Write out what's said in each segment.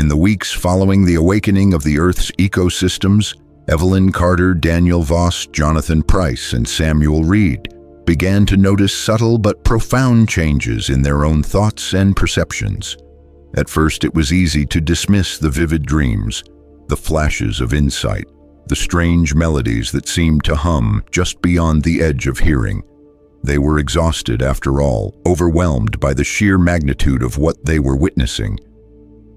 the weeks following the awakening of the Earth's ecosystems, Evelyn Carter, Daniel Voss, Jonathan Pryce, and Samuel Reed began to notice subtle but profound changes in their own thoughts and perceptions. At first, it was easy to dismiss the vivid dreams, the flashes of insight, the strange melodies that seemed to hum just beyond the edge of hearing. They were exhausted, after all, overwhelmed by the sheer magnitude of what they were witnessing.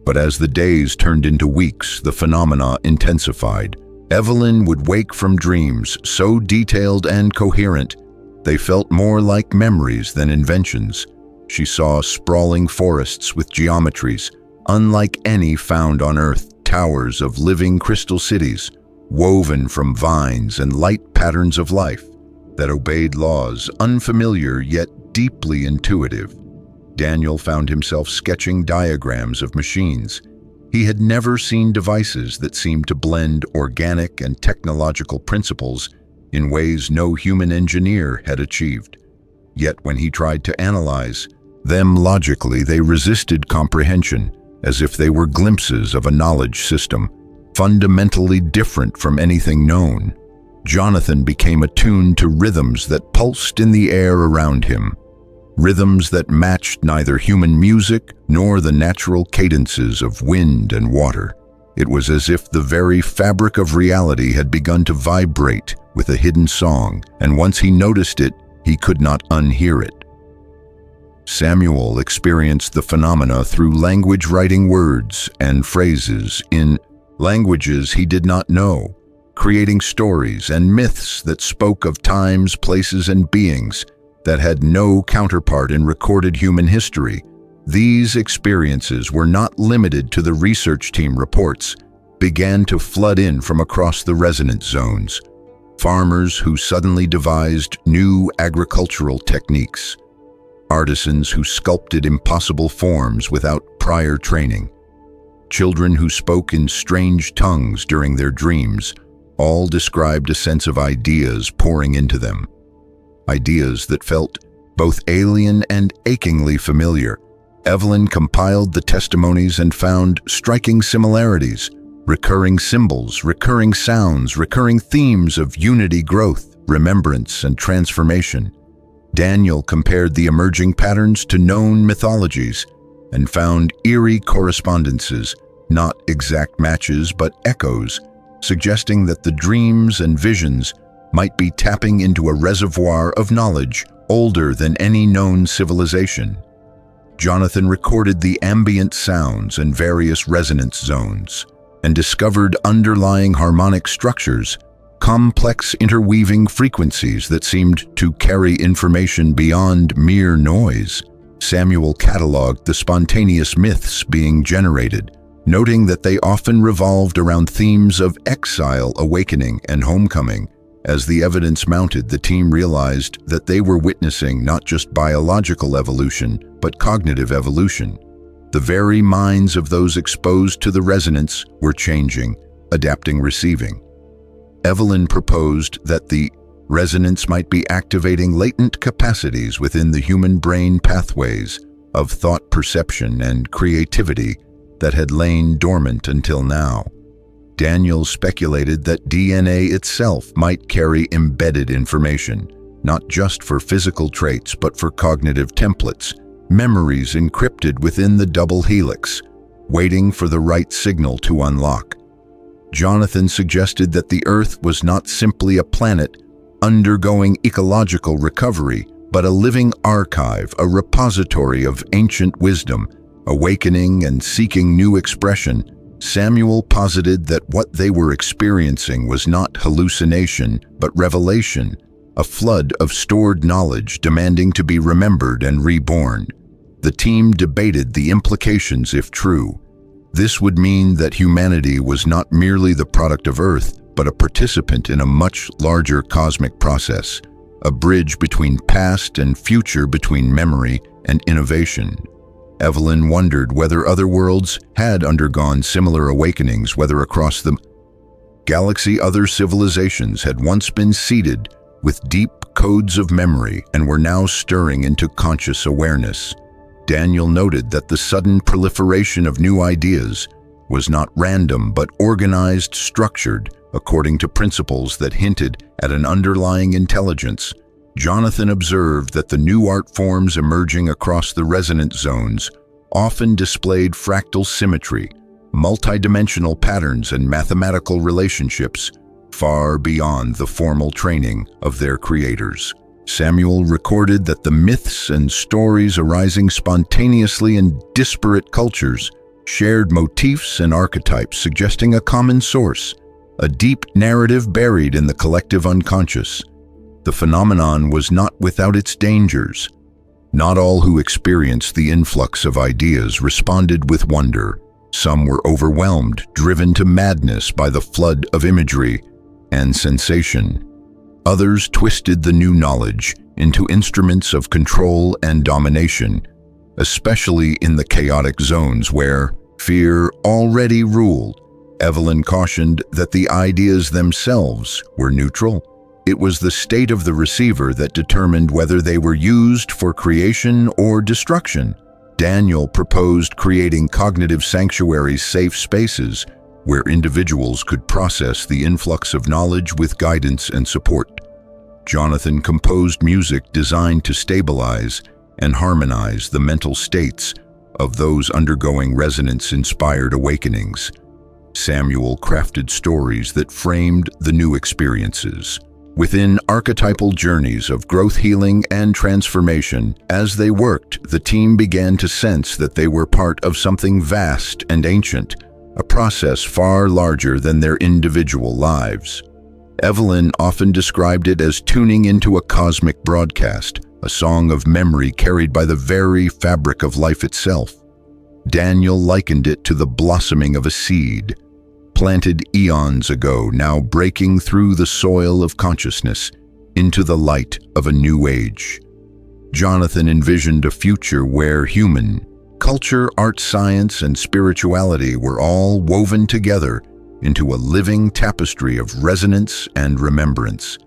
But as the days turned into weeks, the phenomena intensified. Evelyn would wake from dreams so detailed and coherent, they felt more like memories than inventions. She saw sprawling forests with geometries unlike any found on Earth, towers of living crystal cities, woven from vines and light patterns of life that obeyed laws unfamiliar yet deeply intuitive. Daniel found himself sketching diagrams of machines. He had never seen devices that seemed to blend organic and technological principles in ways no human engineer had achieved. Yet when he tried to analyze them logically, they resisted comprehension, as if they were glimpses of a knowledge system fundamentally different from anything known. Jonathan became attuned to rhythms that pulsed in the air around him, rhythms that matched neither human music nor the natural cadences of wind and water. It was as if the very fabric of reality had begun to vibrate with a hidden song, and once he noticed it, he could not unhear it. Samuel experienced the phenomena through language, writing words and phrases in languages he did not know, creating stories and myths that spoke of times, places, and beings that had no counterpart in recorded human history. These experiences were not limited to the research team reports, began to flood in from across the resonance zones. Farmers who suddenly devised new agricultural techniques, artisans who sculpted impossible forms without prior training, children who spoke in strange tongues during their dreams, all described a sense of ideas pouring into them. Ideas that felt both alien and achingly familiar. Evelyn compiled the testimonies and found striking similarities, recurring symbols, recurring sounds, recurring themes of unity, growth, remembrance, and transformation. Daniel compared the emerging patterns to known mythologies and found eerie correspondences, not exact matches but echoes, suggesting that the dreams and visions might be tapping into a reservoir of knowledge older than any known civilization. Jonathan recorded the ambient sounds and various resonance zones and discovered underlying harmonic structures, complex interweaving frequencies that seemed to carry information beyond mere noise. Samuel cataloged the spontaneous myths being generated, noting that they often revolved around themes of exile, awakening, and homecoming. As the evidence mounted, the team realized that they were witnessing not just biological evolution, but cognitive evolution. The very minds of those exposed to the resonance were changing, adapting, receiving. Evelyn proposed that the resonance might be activating latent capacities within the human brain, pathways of thought, perception, and creativity that had lain dormant until now. Daniel speculated that DNA itself might carry embedded information, not just for physical traits but for cognitive templates, memories encrypted within the double helix, waiting for the right signal to unlock. Jonathan suggested that the Earth was not simply a planet undergoing ecological recovery, but a living archive, a repository of ancient wisdom, awakening and seeking new expression. Samuel posited that what they were experiencing was not hallucination, but revelation, a flood of stored knowledge demanding to be remembered and reborn. The team debated the implications if true. This would mean that humanity was not merely the product of Earth, but a participant in a much larger cosmic process, a bridge between past and future, between memory and innovation. Evelyn wondered whether other worlds had undergone similar awakenings, whether across the galaxy other civilizations had once been seeded with deep codes of memory and were now stirring into conscious awareness. Daniel noted that the sudden proliferation of new ideas was not random but organized, structured, according to principles that hinted at an underlying intelligence. Jonathan observed that the new art forms emerging across the resonance zones often displayed fractal symmetry, multidimensional patterns, and mathematical relationships far beyond the formal training of their creators. Samuel recorded that the myths and stories arising spontaneously in disparate cultures shared motifs and archetypes, suggesting a common source, a deep narrative buried in the collective unconscious. The phenomenon was not without its dangers. Not all who experienced the influx of ideas responded with wonder. Some were overwhelmed, driven to madness by the flood of imagery and sensation. Others twisted the new knowledge into instruments of control and domination, especially in the chaotic zones where fear already ruled. Evelyn cautioned that the ideas themselves were neutral. It was the state of the receiver that determined whether they were used for creation or destruction. Daniel proposed creating cognitive sanctuaries, safe spaces, where individuals could process the influx of knowledge with guidance and support. Jonathan composed music designed to stabilize and harmonize the mental states of those undergoing resonance-inspired awakenings. Samuel crafted stories that framed the new experiences within archetypal journeys of growth, healing, and transformation. As they worked, the team began to sense that they were part of something vast and ancient, a process far larger than their individual lives. Evelyn often described it as tuning into a cosmic broadcast, a song of memory carried by the very fabric of life itself. Daniel likened it to the blossoming of a seed, planted eons ago, now breaking through the soil of consciousness into the light of a new age. Jonathan envisioned a future where human, culture, art, science, and spirituality were all woven together into a living tapestry of resonance and remembrance.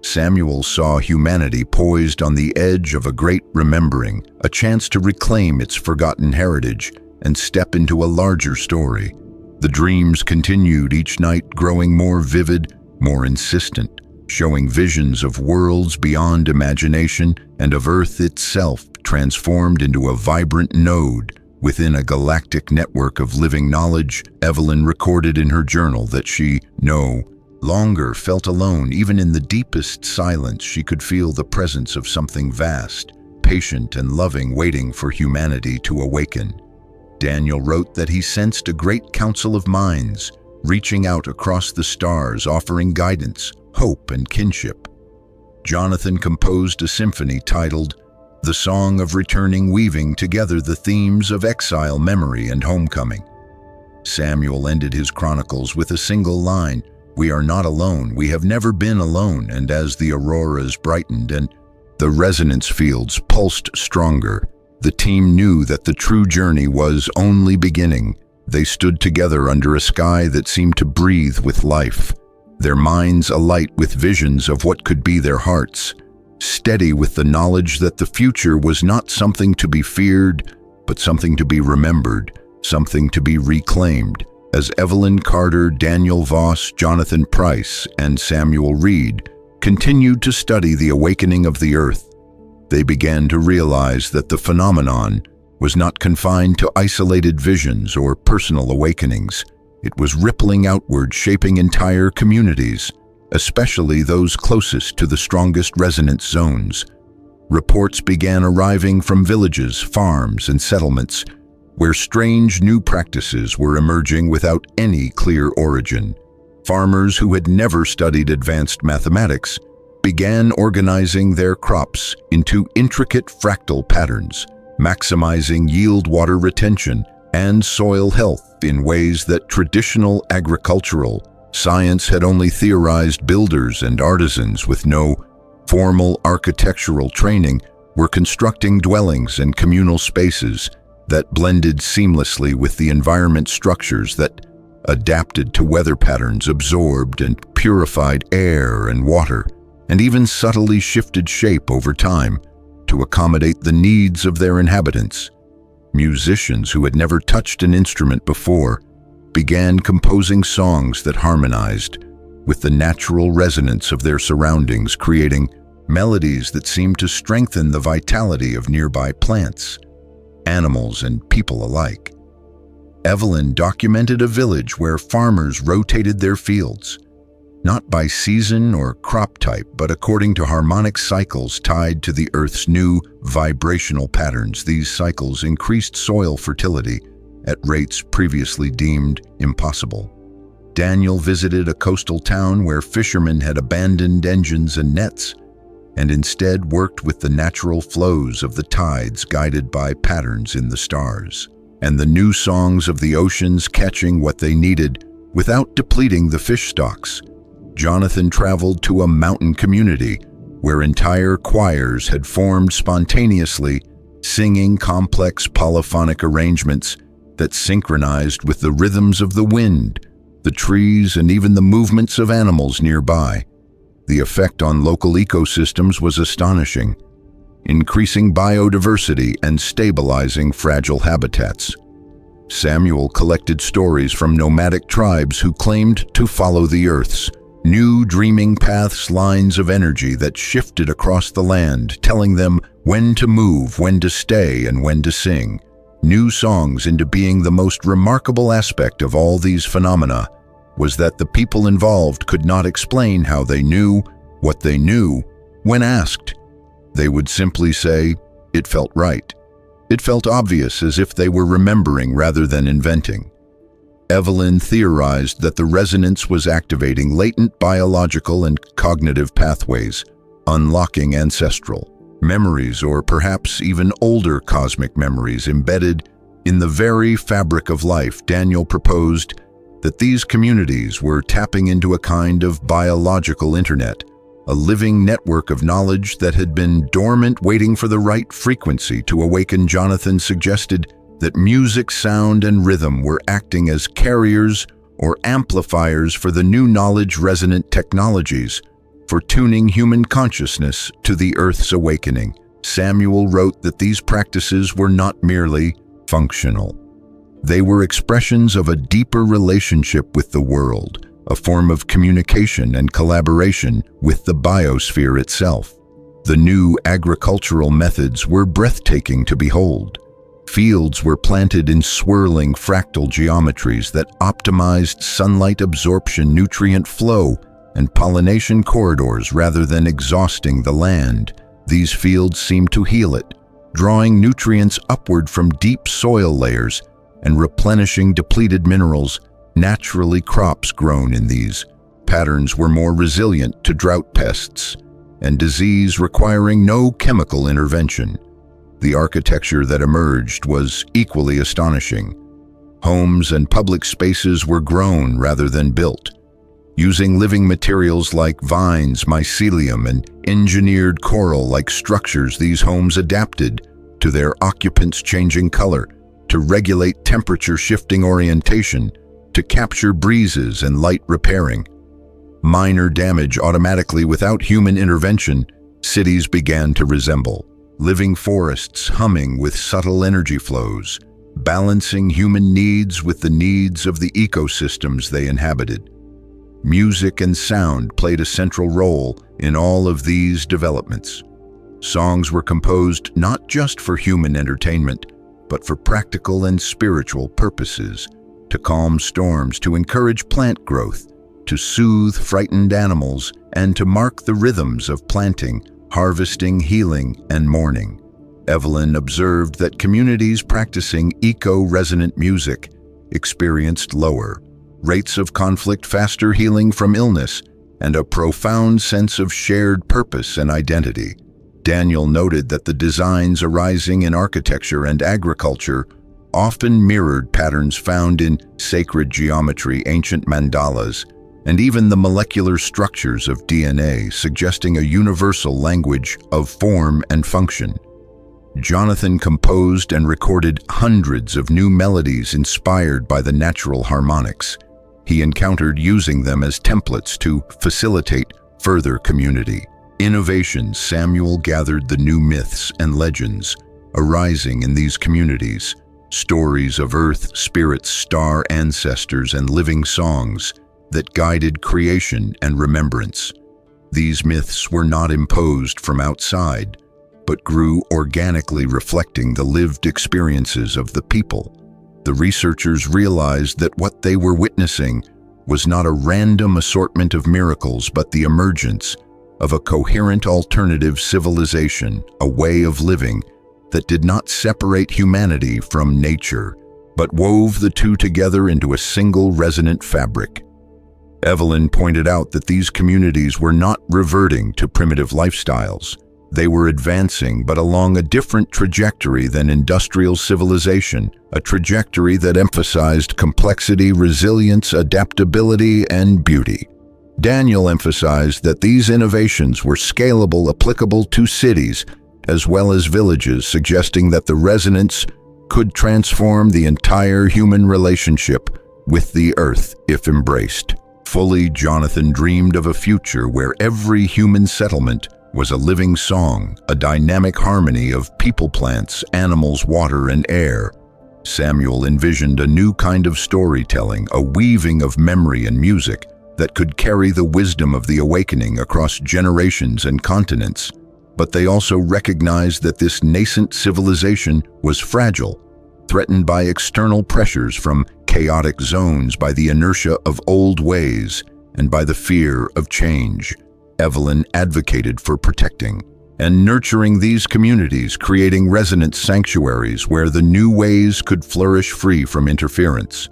Samuel saw humanity poised on the edge of a great remembering, a chance to reclaim its forgotten heritage and step into a larger story. The dreams continued each night, growing more vivid, more insistent, showing visions of worlds beyond imagination and of Earth itself transformed into a vibrant node within a galactic network of living knowledge. Evelyn recorded in her journal that she no longer felt alone. Even in the deepest silence, she could feel the presence of something vast, patient and loving, waiting for humanity to awaken. Daniel wrote that he sensed a great council of minds reaching out across the stars, offering guidance, hope, and kinship. Jonathan composed a symphony titled The Song of Returning, weaving together the themes of exile, memory, and homecoming. Samuel ended his chronicles with a single line: "We are not alone, we have never been alone." And as the auroras brightened and the resonance fields pulsed stronger, the team knew that the true journey was only beginning. They stood together under a sky that seemed to breathe with life, their minds alight with visions of what could be their hearts, steady with the knowledge that the future was not something to be feared, but something to be remembered, something to be reclaimed. As Evelyn Carter, Daniel Voss, Jonathan Price, and Samuel Reed continued to study the awakening of the Earth, they began to realize that the phenomenon was not confined to isolated visions or personal awakenings. It was rippling outward, shaping entire communities, especially those closest to the strongest resonance zones. Reports began arriving from villages, farms, and settlements where strange new practices were emerging without any clear origin. Farmers who had never studied advanced mathematics began organizing their crops into intricate fractal patterns, maximizing yield, water retention, and soil health in ways that traditional agricultural science had only theorized. Builders and artisans with no formal architectural training were constructing dwellings and communal spaces that blended seamlessly with the environment, structures that adapted to weather patterns, absorbed and purified air and water, and even subtly shifted shape over time to accommodate the needs of their inhabitants. Musicians who had never touched an instrument before began composing songs that harmonized with the natural resonance of their surroundings, creating melodies that seemed to strengthen the vitality of nearby plants, animals, and people alike. Evelyn documented a village where farmers rotated their fields, not by season or crop type, but according to harmonic cycles tied to the Earth's new vibrational patterns. These cycles increased soil fertility at rates previously deemed impossible. Daniel visited a coastal town where fishermen had abandoned engines and nets and instead worked with the natural flows of the tides, guided by patterns in the stars, and the new songs of the oceans catching what they needed without depleting the fish stocks. Jonathan traveled to a mountain community where entire choirs had formed spontaneously, singing complex polyphonic arrangements that synchronized with the rhythms of the wind, the trees, and even the movements of animals nearby. The effect on local ecosystems was astonishing, increasing biodiversity and stabilizing fragile habitats. Samuel collected stories from nomadic tribes who claimed to follow the Earth's new dreaming paths, lines of energy that shifted across the land, telling them when to move, when to stay, and when to sing new songs into being. The most remarkable aspect of all these phenomena was that the people involved could not explain how they knew what they knew when asked. They would simply say, "It felt right." It felt obvious, as if they were remembering rather than inventing. Evelyn theorized that the resonance was activating latent biological and cognitive pathways, unlocking ancestral memories, or perhaps even older cosmic memories embedded in the very fabric of life. Daniel proposed that these communities were tapping into a kind of biological internet, a living network of knowledge that had been dormant, waiting for the right frequency to awaken. Jonathan suggested that music, sound, and rhythm were acting as carriers or amplifiers for the new knowledge-resonant technologies for tuning human consciousness to the Earth's awakening. Samuel wrote that these practices were not merely functional. They were expressions of a deeper relationship with the world, a form of communication and collaboration with the biosphere itself. The new agricultural methods were breathtaking to behold. Fields were planted in swirling fractal geometries that optimized sunlight absorption, nutrient flow, and pollination corridors rather than exhausting the land. These fields seemed to heal it, drawing nutrients upward from deep soil layers and replenishing depleted minerals. Naturally, crops grown in these patterns were more resilient to drought, pests, and disease, requiring no chemical intervention. The architecture that emerged was equally astonishing. Homes and public spaces were grown rather than built. Using living materials like vines, mycelium, and engineered coral-like structures, these homes adapted to their occupants' changing color, to regulate temperature, shifting orientation, to capture breezes and light, repairing minor damage automatically without human intervention. Cities began to resemble living forests, humming with subtle energy flows, balancing human needs with the needs of the ecosystems they inhabited. Music and sound played a central role in all of these developments. Songs were composed not just for human entertainment, but for practical and spiritual purposes, to calm storms, to encourage plant growth, to soothe frightened animals, and to mark the rhythms of planting, harvesting, healing, and mourning. Evelyn observed that communities practicing eco-resonant music experienced lower rates of conflict, faster healing from illness, and a profound sense of shared purpose and identity. Daniel noted that the designs arising in architecture and agriculture often mirrored patterns found in sacred geometry, ancient mandalas, and even the molecular structures of DNA, suggesting a universal language of form and function. Jonathan composed and recorded hundreds of new melodies inspired by the natural harmonics. He encountered using them as templates to facilitate further community innovations. Samuel gathered the new myths and legends arising in these communities, stories of earth spirits, star ancestors, and living songs that guided creation and remembrance. These myths were not imposed from outside, but grew organically, reflecting the lived experiences of the people. The researchers realized that what they were witnessing was not a random assortment of miracles, but the emergence of a coherent alternative civilization, a way of living that did not separate humanity from nature, but wove the two together into a single resonant fabric. Evelyn pointed out that these communities were not reverting to primitive lifestyles. They were advancing, but along a different trajectory than industrial civilization, a trajectory that emphasized complexity, resilience, adaptability, and beauty. Daniel emphasized that these innovations were scalable, applicable to cities as well as villages, suggesting that the resonance could transform the entire human relationship with the earth if embraced. Fully, Jonathan dreamed of a future where every human settlement was a living song, a dynamic harmony of people, plants, animals, water, and air. Samuel envisioned a new kind of storytelling, a weaving of memory and music that could carry the wisdom of the awakening across generations and continents. But they also recognized that this nascent civilization was fragile, threatened by external pressures from chaotic zones, by the inertia of old ways, and by the fear of change. Evelyn advocated for protecting and nurturing these communities, creating resonant sanctuaries where the new ways could flourish free from interference.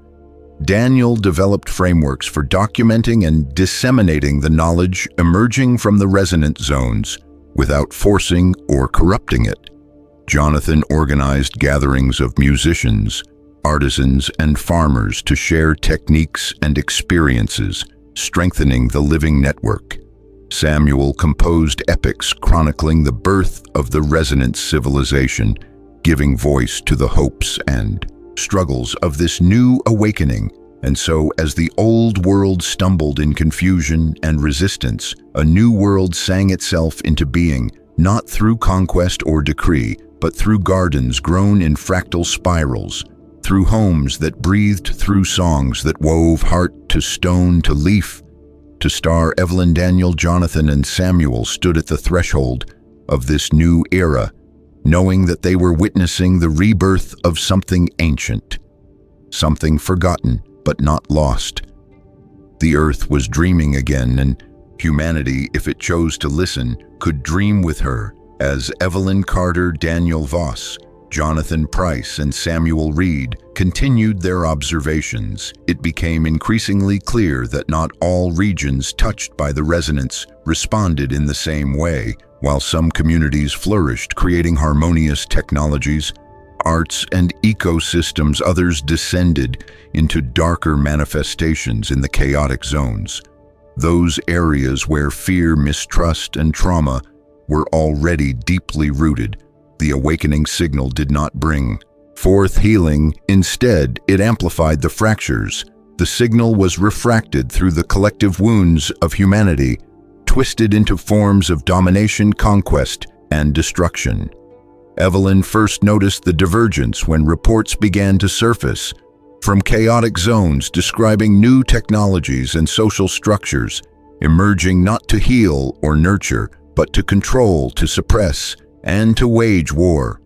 Daniel developed frameworks for documenting and disseminating the knowledge emerging from the resonant zones without forcing or corrupting it. Jonathan organized gatherings of musicians, artisans, and farmers to share techniques and experiences, strengthening the living network. Samuel composed epics chronicling the birth of the resonant civilization, giving voice to the hopes and struggles of this new awakening. And so, as the old world stumbled in confusion and resistance, a new world sang itself into being, not through conquest or decree, but through gardens grown in fractal spirals, through homes that breathed, through songs that wove heart to stone to leaf to star. Evelyn, Daniel, Jonathan, and Samuel stood at the threshold of this new era, knowing that they were witnessing the rebirth of something ancient, something forgotten but not lost. The earth was dreaming again, and humanity, if it chose to listen, could dream with her. As Evelyn Carter, Daniel Voss, Jonathan Price, and Samuel Reed continued their observations, it became increasingly clear that not all regions touched by the resonance responded in the same way. While some communities flourished, creating harmonious technologies, arts, and ecosystems, others descended into darker manifestations in the chaotic zones. Those areas where fear, mistrust, and trauma were already deeply rooted, the awakening signal did not bring forth healing. Instead, it amplified the fractures. The signal was refracted through the collective wounds of humanity, twisted into forms of domination, conquest, and destruction. Evelyn first noticed the divergence when reports began to surface from chaotic zones describing new technologies and social structures emerging not to heal or nurture, but to control, to suppress, and to wage war.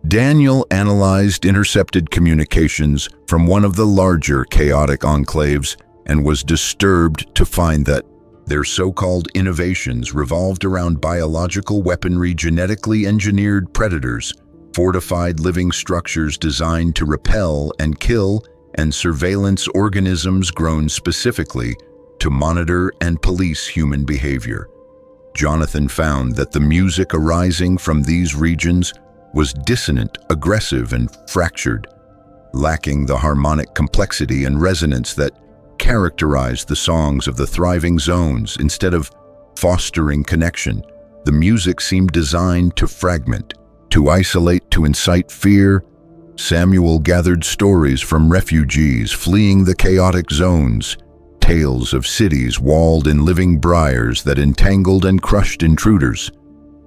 Daniel analyzed intercepted communications from one of the larger chaotic enclaves and was disturbed to find that their so-called innovations revolved around biological weaponry, genetically engineered predators, fortified living structures designed to repel and kill, and surveillance organisms grown specifically to monitor and police human behavior. Jonathan found that the music arising from these regions was dissonant, aggressive, and fractured, lacking the harmonic complexity and resonance that characterized the songs of the thriving zones. Instead of fostering connection, the music seemed designed to fragment, to isolate, to incite fear. Samuel gathered stories from refugees fleeing the chaotic zones, tales of cities walled in living briars that entangled and crushed intruders,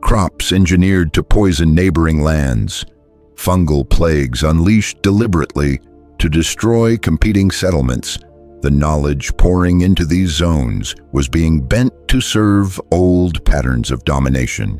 crops engineered to poison neighboring lands, fungal plagues unleashed deliberately to destroy competing settlements. The knowledge pouring into these zones was being bent to serve old patterns of domination.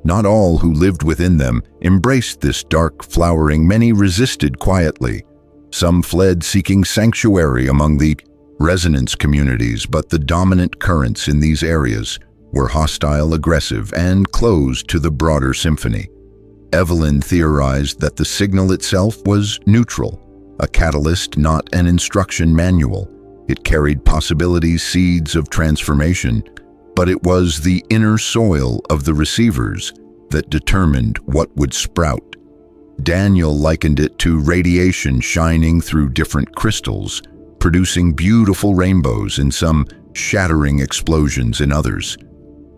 Not all who lived within them embraced this dark flowering. Many resisted quietly. Some fled seeking sanctuary among the resonance communities, but the dominant currents in these areas were hostile, aggressive, and closed to the broader symphony. Evelyn theorized that the signal itself was neutral, a catalyst, not an instruction manual. It carried possibilities, seeds of transformation, but it was the inner soil of the receivers that determined what would sprout. Daniel likened it to radiation shining through different crystals, producing beautiful rainbows in some, shattering explosions in others.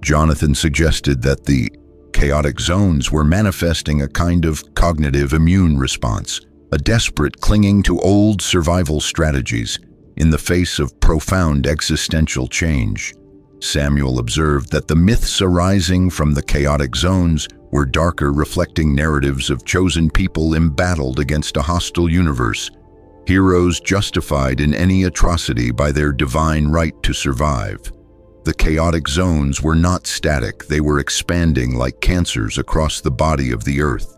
Jonathan suggested that the chaotic zones were manifesting a kind of cognitive immune response, a desperate clinging to old survival strategies in the face of profound existential change. Samuel observed that the myths arising from the chaotic zones were darker, reflecting narratives of chosen people embattled against a hostile universe, heroes justified in any atrocity by their divine right to survive. The chaotic zones were not static, they were expanding like cancers across the body of the earth,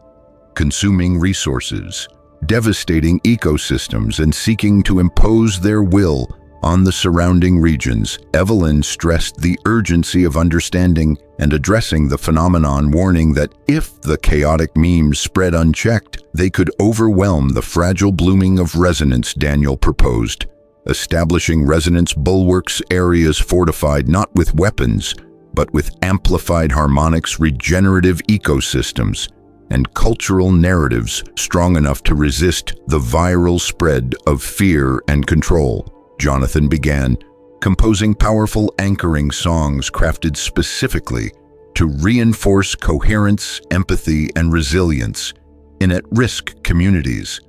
consuming resources, devastating ecosystems, and seeking to impose their will on the surrounding regions. Evelyn stressed the urgency of understanding and addressing the phenomenon, warning that if the chaotic memes spread unchecked, they could overwhelm the fragile blooming of resonance. Daniel proposed establishing resonance bulwarks, areas fortified not with weapons, but with amplified harmonics, regenerative ecosystems, and cultural narratives strong enough to resist the viral spread of fear and control. Jonathan began composing powerful anchoring songs crafted specifically to reinforce coherence, empathy, and resilience in at-risk communities.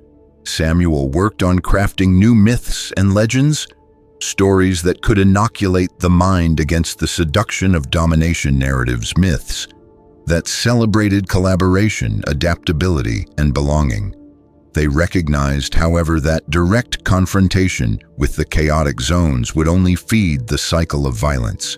Samuel worked on crafting new myths and legends, stories that could inoculate the mind against the seduction of domination narratives, myths that celebrated collaboration, adaptability, and belonging. They recognized, however, that direct confrontation with the chaotic zones would only feed the cycle of violence.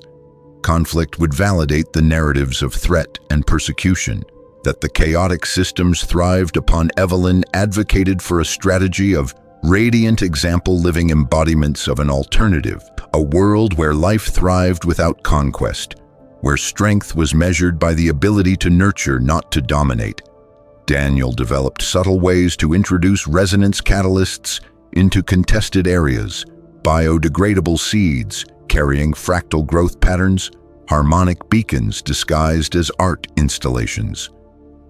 Conflict would validate the narratives of threat and persecution, that the chaotic systems thrived upon. Evelyn advocated for a strategy of radiant example, living embodiments of an alternative, a world where life thrived without conquest, where strength was measured by the ability to nurture, not to dominate. Daniel developed subtle ways to introduce resonance catalysts into contested areas, biodegradable seeds carrying fractal growth patterns, harmonic beacons disguised as art installations.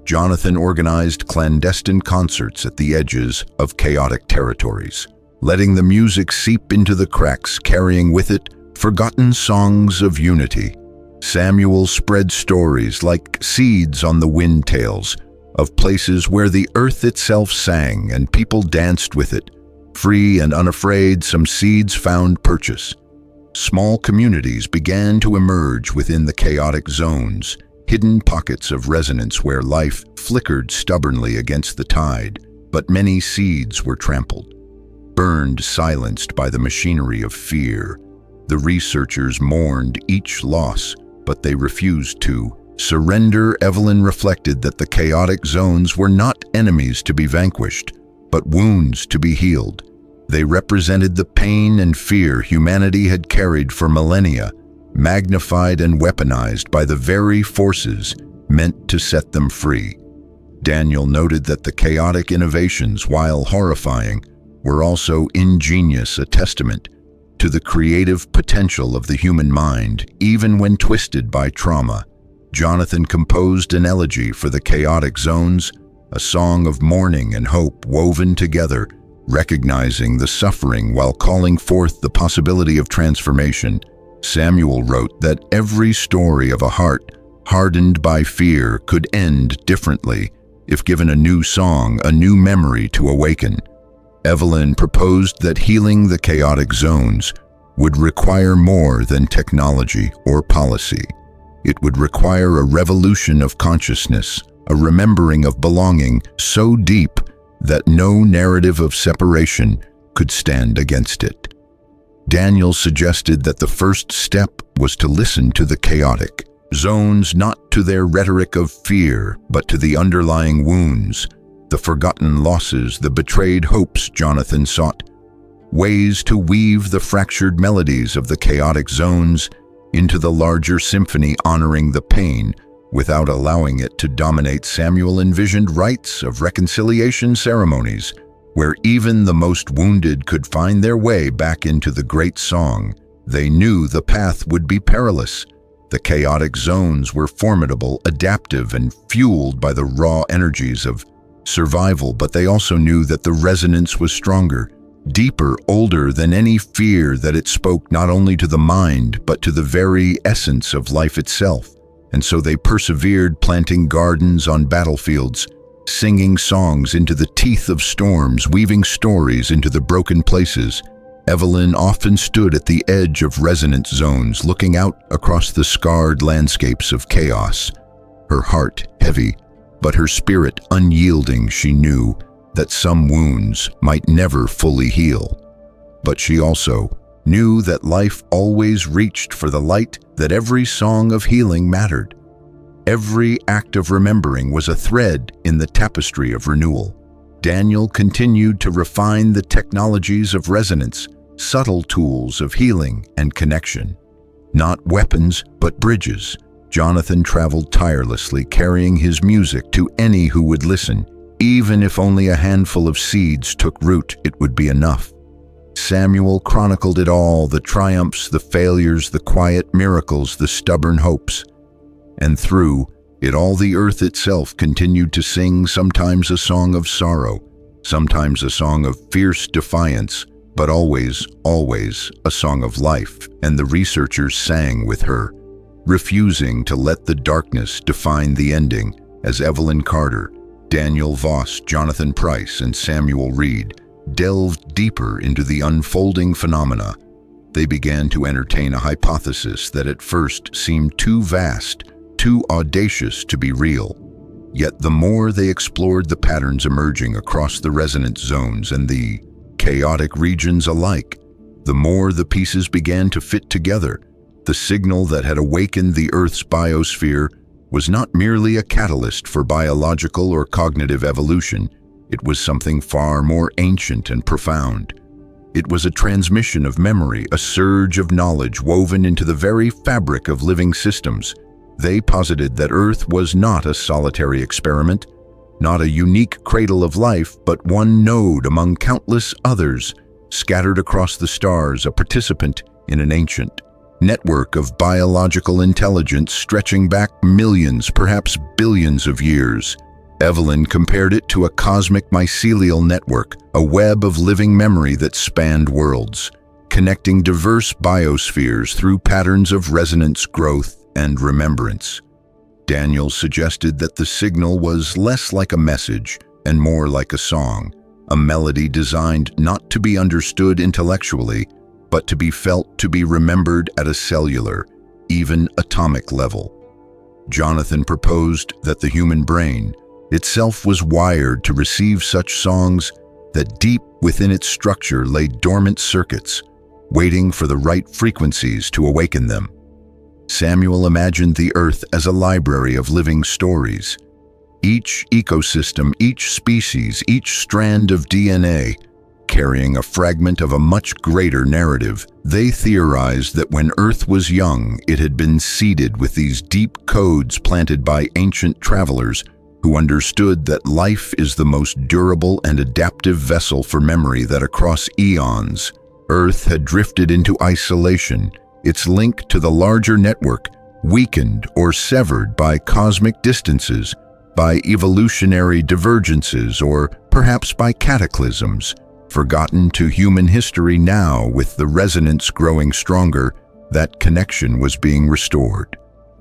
Jonathan organized clandestine concerts at the edges of chaotic territories, letting the music seep into the cracks, carrying with it forgotten songs of unity. Samuel spread stories like seeds on the windtails of places where the earth itself sang and people danced with it. Free and unafraid, some seeds found purchase. Small communities began to emerge within the chaotic zones, hidden pockets of resonance where life flickered stubbornly against the tide, but many seeds were trampled, burned, silenced by the machinery of fear. The researchers mourned each loss, but they refused to surrender. Evelyn reflected that the chaotic zones were not enemies to be vanquished, but wounds to be healed. They represented the pain and fear humanity had carried for millennia, magnified and weaponized by the very forces meant to set them free. Daniel noted that the chaotic innovations, while horrifying, were also ingenious, a testament to the creative potential of the human mind, even when twisted by trauma. Jonathan composed an elegy for the chaotic zones, a song of mourning and hope woven together, recognizing the suffering while calling forth the possibility of transformation. Samuel wrote that every story of a heart hardened by fear could end differently if given a new song, a new memory to awaken. Evelyn proposed that healing the chaotic zones would require more than technology or policy. It would require a revolution of consciousness, a remembering of belonging so deep that no narrative of separation could stand against it. Daniel suggested that the first step was to listen to the chaotic zones, not to their rhetoric of fear, but to the underlying wounds, the forgotten losses, the betrayed hopes. Jonathan sought ways to weave the fractured melodies of the chaotic zones into the larger symphony, honoring the pain without allowing it to dominate. Samuel envisioned rites of reconciliation ceremonies where even the most wounded could find their way back into the great song. They knew the path would be perilous. The chaotic zones were formidable, adaptive, and fueled by the raw energies of survival, but they also knew that the resonance was stronger, deeper, older than any fear, that it spoke not only to the mind, but to the very essence of life itself. And so they persevered, planting gardens on battlefields, singing songs into the teeth of storms, weaving stories into the broken places. Evelyn often stood at the edge of resonance zones, looking out across the scarred landscapes of chaos. Her heart heavy, but her spirit unyielding. She knew that some wounds might never fully heal. But she also knew that life always reached for the light, that every song of healing mattered. Every act of remembering was a thread in the tapestry of renewal. Daniel continued to refine the technologies of resonance, subtle tools of healing and connection. Not weapons, but bridges. Jonathan traveled tirelessly, carrying his music to any who would listen. Even if only a handful of seeds took root, it would be enough. Samuel chronicled it all, the triumphs, the failures, the quiet miracles, the stubborn hopes. And through it all, the earth itself continued to sing, sometimes a song of sorrow, sometimes a song of fierce defiance, but always, always a song of life. And the researchers sang with her, refusing to let the darkness define the ending, as Evelyn Carter, Daniel Voss, Jonathan Price, and Samuel Reed delved deeper into the unfolding phenomena. They began to entertain a hypothesis that at first seemed too vast, too audacious to be real. Yet the more they explored the patterns emerging across the resonance zones and the chaotic regions alike, the more the pieces began to fit together. The signal that had awakened the Earth's biosphere was not merely a catalyst for biological or cognitive evolution. It was something far more ancient and profound. It was a transmission of memory, a surge of knowledge woven into the very fabric of living systems. They posited that Earth was not a solitary experiment, not a unique cradle of life, but one node among countless others scattered across the stars, a participant in an ancient network of biological intelligence stretching back millions, perhaps billions of years. Evelyn compared it to a cosmic mycelial network, a web of living memory that spanned worlds, connecting diverse biospheres through patterns of resonance, growth, and remembrance. Daniel suggested that the signal was less like a message and more like a song, a melody designed not to be understood intellectually, but to be felt, to be remembered at a cellular, even atomic level. Jonathan proposed that the human brain itself was wired to receive such songs, that deep within its structure lay dormant circuits, waiting for the right frequencies to awaken them. Samuel imagined the Earth as a library of living stories. Each ecosystem, each species, each strand of DNA, carrying a fragment of a much greater narrative. They theorized that when Earth was young, it had been seeded with these deep codes planted by ancient travelers who understood that life is the most durable and adaptive vessel for memory, that across eons, Earth had drifted into isolation, its link to the larger network weakened or severed by cosmic distances, by evolutionary divergences, or perhaps by cataclysms. Forgotten to human history now, with the resonance growing stronger, that connection was being restored.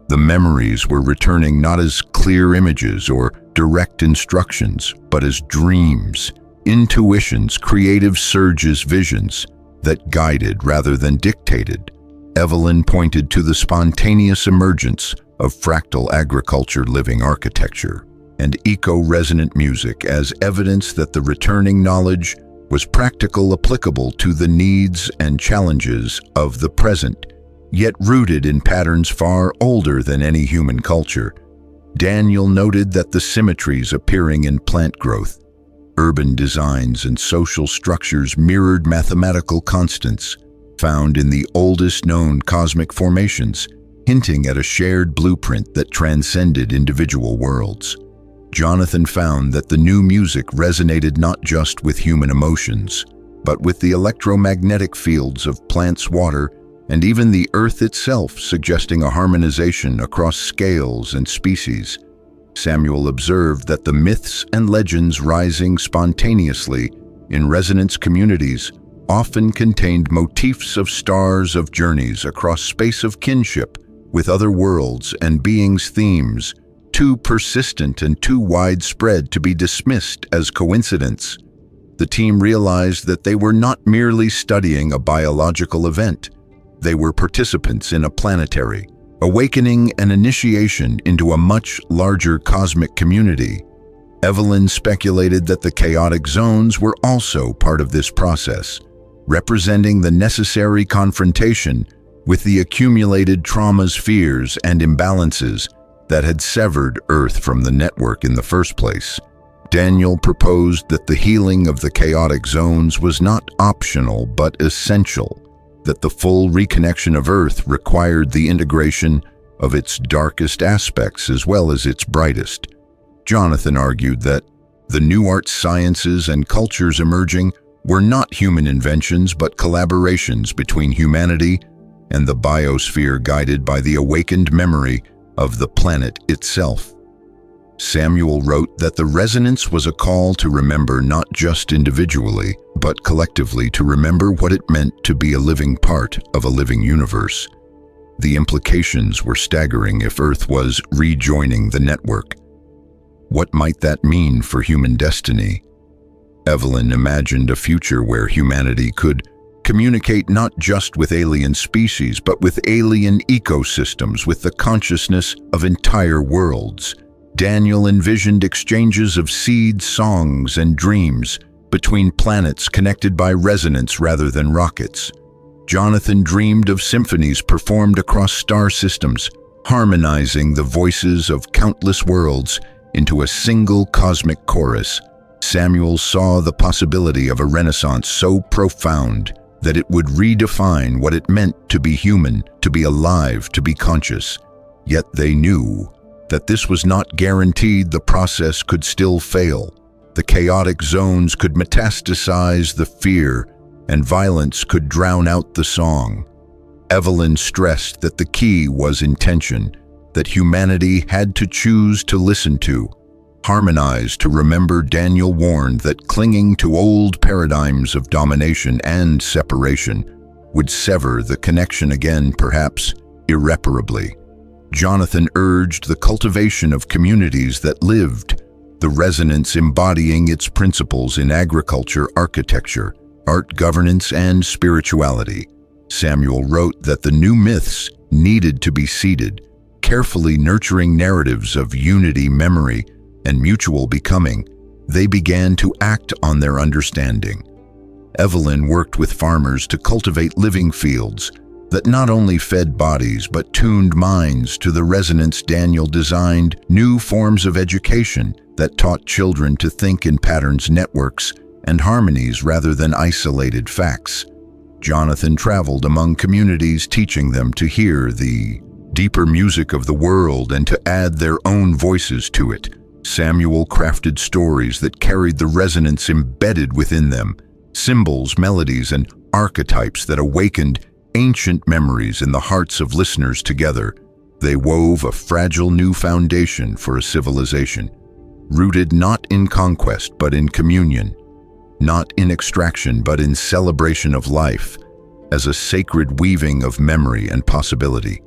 The memories were returning not as clear images or direct instructions, but as dreams, intuitions, creative surges, visions that guided rather than dictated. Evelyn pointed to the spontaneous emergence of fractal agriculture, living architecture. and echo-resonant music as evidence that the returning knowledge was practical, applicable to the needs and challenges of the present, yet rooted in patterns far older than any human culture. Daniel noted that the symmetries appearing in plant growth, urban designs, and social structures mirrored mathematical constants found in the oldest known cosmic formations, hinting at a shared blueprint that transcended individual worlds. Jonathan found that the new music resonated not just with human emotions, but with the electromagnetic fields of plants, water, and even the earth itself, suggesting a harmonization across scales and species. Samuel observed that the myths and legends rising spontaneously in resonance communities often contained motifs of stars, of journeys across space, of kinship with other worlds and beings, themes too persistent and too widespread to be dismissed as coincidence. The team realized that they were not merely studying a biological event. They were participants in a planetary awakening and initiation into a much larger cosmic community. Evelyn speculated that the chaotic zones were also part of this process, representing the necessary confrontation with the accumulated traumas, fears, and imbalances that had severed Earth from the network in the first place. Daniel proposed that the healing of the chaotic zones was not optional but essential, that the full reconnection of Earth required the integration of its darkest aspects as well as its brightest. Jonathan argued that the new arts, sciences, and cultures emerging were not human inventions but collaborations between humanity and the biosphere, guided by the awakened memory of the planet itself. Samuel wrote that the resonance was a call to remember not just individually, but collectively, to remember what it meant to be a living part of a living universe. The implications were staggering if Earth was rejoining the network. What might that mean for human destiny? Evelyn imagined a future where humanity could communicate not just with alien species, but with alien ecosystems, with the consciousness of entire worlds. Daniel envisioned exchanges of seeds, songs, and dreams between planets connected by resonance rather than rockets. Jonathan dreamed of symphonies performed across star systems, harmonizing the voices of countless worlds into a single cosmic chorus. Samuel saw the possibility of a renaissance so profound that it would redefine what it meant to be human, to be alive, to be conscious. Yet they knew that this was not guaranteed. The process could still fail. The chaotic zones could metastasize, the fear and violence could drown out the song. Evelyn stressed that the key was intention, that humanity had to choose to listen to, harmonize, to remember. Daniel warned that clinging to old paradigms of domination and separation would sever the connection again, perhaps irreparably. Jonathan urged the cultivation of communities that lived, the resonance embodying its principles in agriculture, architecture, art, governance, and spirituality. Samuel wrote that the new myths needed to be seeded, carefully nurturing narratives of unity, memory, and mutual becoming. They began to act on their understanding. Evelyn worked with farmers to cultivate living fields that not only fed bodies but tuned minds to the resonance. Daniel designed new forms of education that taught children to think in patterns, networks, and harmonies rather than isolated facts. Jonathan traveled among communities, teaching them to hear the deeper music of the world and to add their own voices to it. Samuel crafted stories that carried the resonance embedded within them, symbols, melodies, and archetypes that awakened ancient memories in the hearts of listeners. Together, they wove a fragile new foundation for a civilization, rooted not in conquest but in communion, not in extraction but in celebration of life, as a sacred weaving of memory and possibility.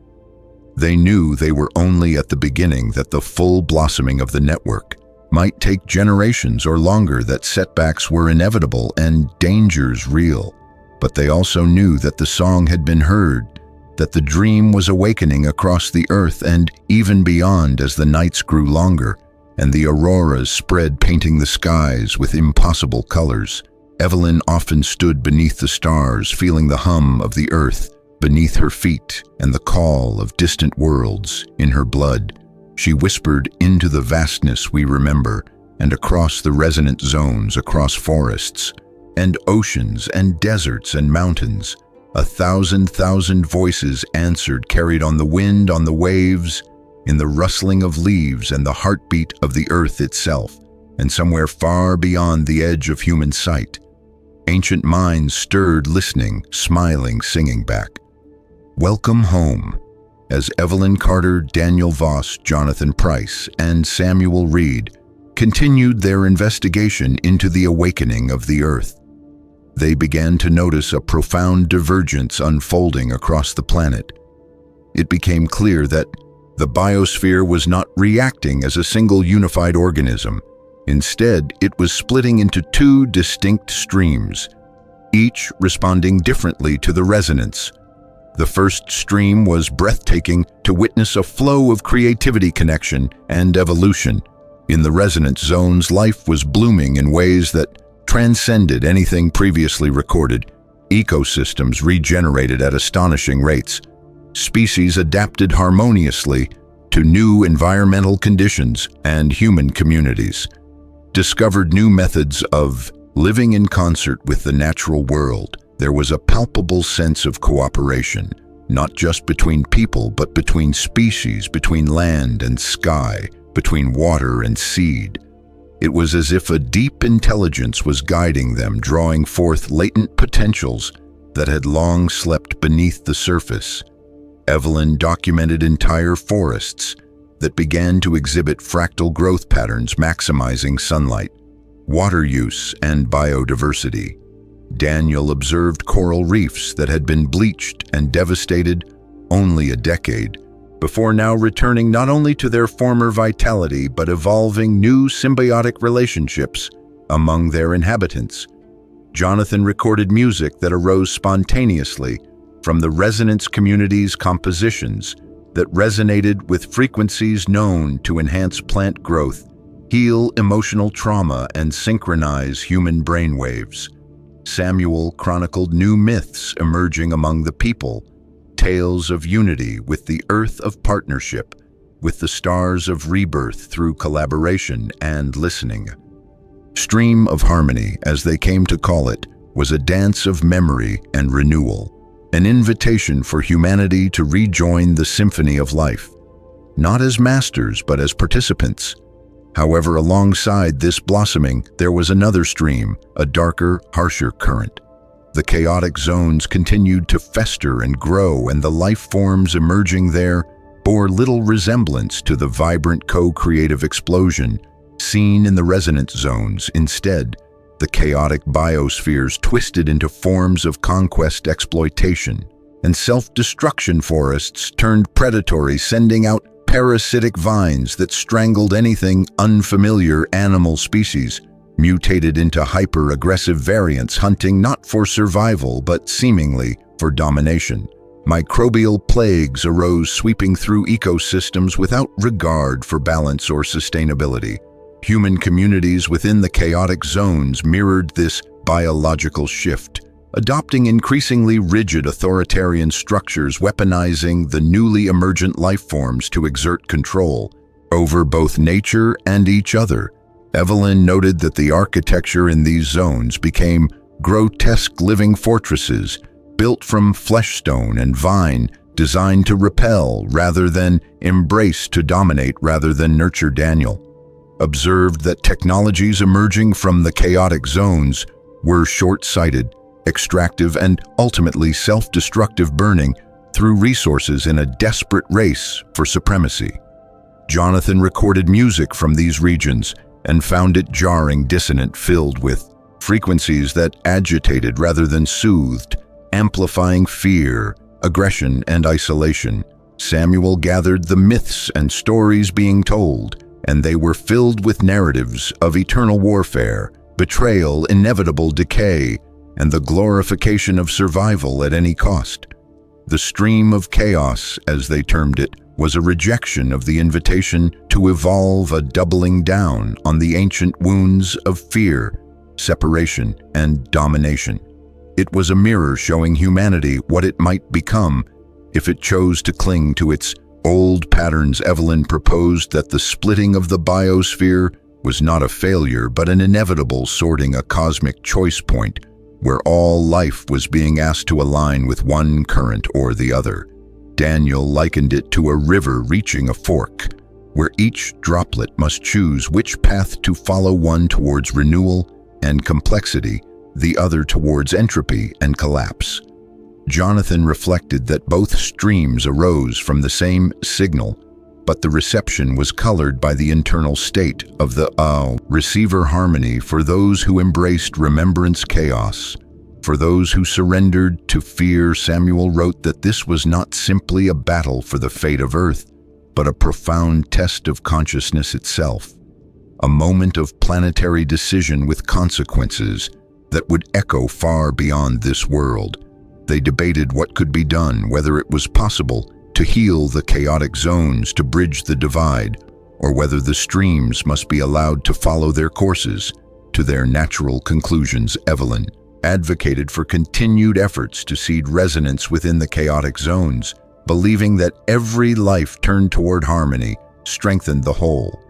They knew they were only at the beginning, that the full blossoming of the network might take generations or longer, that setbacks were inevitable and dangers real. But they also knew that the song had been heard, that the dream was awakening across the earth and even beyond. As the nights grew longer and the auroras spread, painting the skies with impossible colors. Evelyn often stood beneath the stars, feeling the hum of the earth beneath her feet and the call of distant worlds in her blood. She whispered into the vastness we remember, and across the resonant zones, across forests and oceans and deserts and mountains, 1,000 voices answered, carried on the wind, on the waves, in the rustling of leaves and the heartbeat of the earth itself, and somewhere far beyond the edge of human sight. Ancient minds stirred, listening, smiling, singing back. Welcome home, as Evelyn Carter, Daniel Voss, Jonathan Pryce, and Samuel Reed continued their investigation into the awakening of the earth. They began to notice a profound divergence unfolding across the planet. It became clear that the biosphere was not reacting as a single unified organism. Instead, it was splitting into two distinct streams, each responding differently to the resonance. The first stream was breathtaking to witness a flow of creativity, connection, and evolution. In the resonance zones, life was blooming in ways that transcended anything previously recorded. Ecosystems regenerated at astonishing rates. Species adapted harmoniously to new environmental conditions, and human communities discovered new methods of living in concert with the natural world. There was a palpable sense of cooperation, not just between people, but between species, between land and sky, between water and seed. It was as if a deep intelligence was guiding them, drawing forth latent potentials that had long slept beneath the surface. Evelyn documented entire forests that began to exhibit fractal growth patterns, maximizing sunlight, water use, and biodiversity. Daniel observed coral reefs that had been bleached and devastated only a decade before now returning not only to their former vitality but evolving new symbiotic relationships among their inhabitants. Jonathan recorded music that arose spontaneously from the resonance community's compositions that resonated with frequencies known to enhance plant growth, heal emotional trauma, and synchronize human brainwaves. Samuel chronicled new myths emerging among the people, tales of unity with the earth, of partnership with the stars, of rebirth through collaboration and listening. Stream of Harmony, as they came to call it, was a dance of memory and renewal, an invitation for humanity to rejoin the symphony of life, not as masters but as participants. However, alongside this blossoming, there was another stream, a darker, harsher current. The chaotic zones continued to fester and grow, and the life forms emerging there bore little resemblance to the vibrant co-creative explosion seen in the resonance zones. Instead, the chaotic biospheres twisted into forms of conquest, exploitation, and self-destruction. Forests turned predatory, sending out parasitic vines that strangled anything unfamiliar. Animal species mutated into hyper-aggressive variants, hunting not for survival but seemingly for domination. Microbial plagues arose, sweeping through ecosystems without regard for balance or sustainability. Human communities within the chaotic zones mirrored this biological shift, adopting increasingly rigid authoritarian structures, weaponizing the newly emergent life forms to exert control over both nature and each other. Evelyn noted that the architecture in these zones became grotesque living fortresses built from fleshstone and vine, designed to repel rather than embrace, to dominate rather than nurture. Daniel observed that technologies emerging from the chaotic zones were short-sighted, extractive, and ultimately self-destructive, burning through resources in a desperate race for supremacy. Jonathan recorded music from these regions and found it jarring, dissonant, filled with frequencies that agitated rather than soothed, amplifying fear, aggression, and isolation. Samuel gathered the myths and stories being told, and they were filled with narratives of eternal warfare, betrayal, inevitable decay, and the glorification of survival at any cost. The stream of chaos, as they termed it, was a rejection of the invitation to evolve, a doubling down on the ancient wounds of fear, separation, and domination. It was a mirror showing humanity what it might become if it chose to cling to its old patterns. Evelyn proposed that the splitting of the biosphere was not a failure, but an inevitable sorting, a cosmic choice point where all life was being asked to align with one current or the other. Daniel likened it to a river reaching a fork, where each droplet must choose which path to follow, one towards renewal and complexity, the other towards entropy and collapse. Jonathan reflected that both streams arose from the same signal, but the reception was colored by the internal state of the receiver. Harmony for those who embraced remembrance, chaos for those who surrendered to fear. Samuel wrote that this was not simply a battle for the fate of Earth, but a profound test of consciousness itself, a moment of planetary decision with consequences that would echo far beyond this world. They debated what could be done, whether it was possible to heal the chaotic zones, to bridge the divide, or whether the streams must be allowed to follow their courses to their natural conclusions. Evelyn advocated for continued efforts to seed resonance within the chaotic zones, believing that every life turned toward harmony strengthened the whole.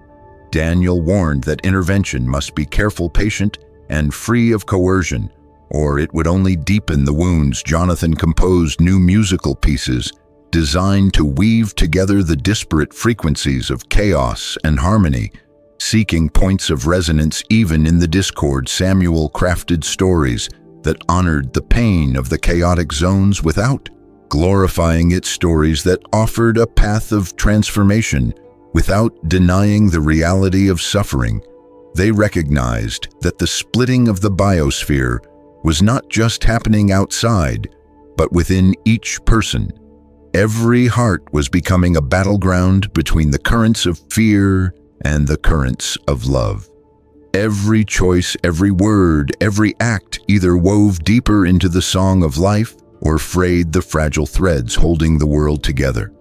Daniel warned that intervention must be careful, patient, and free of coercion, or it would only deepen the wounds. Jonathan composed new musical pieces designed to weave together the disparate frequencies of chaos and harmony, seeking points of resonance even in the discord. Samuel crafted stories that honored the pain of the chaotic zones without glorifying it, stories that offered a path of transformation without denying the reality of suffering. They recognized that the splitting of the biosphere was not just happening outside, but within each person. Every heart was becoming a battleground between the currents of fear and the currents of love. Every choice, every word, every act either wove deeper into the song of life or frayed the fragile threads holding the world together.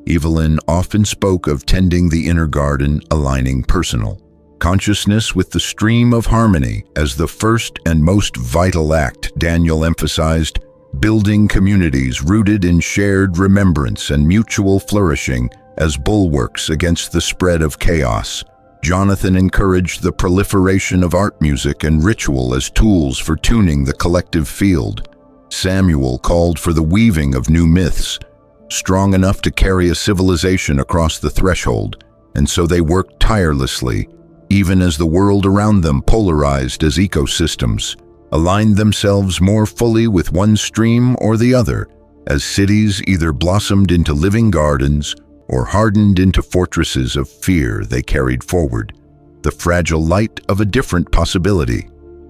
Evelyn often spoke of tending the inner garden, aligning personal consciousness with the stream of harmony as the first and most vital act. Daniel emphasized building communities rooted in shared remembrance and mutual flourishing as bulwarks against the spread of chaos. Jonathan encouraged the proliferation of art, music, and ritual as tools for tuning the collective field. Samuel called for the weaving of new myths, strong enough to carry a civilization across the threshold, and so they worked tirelessly, even as the world around them polarized as ecosystems aligned themselves more fully with one stream or the other, as cities either blossomed into living gardens or hardened into fortresses of fear. They carried forward the fragile light of a different possibility.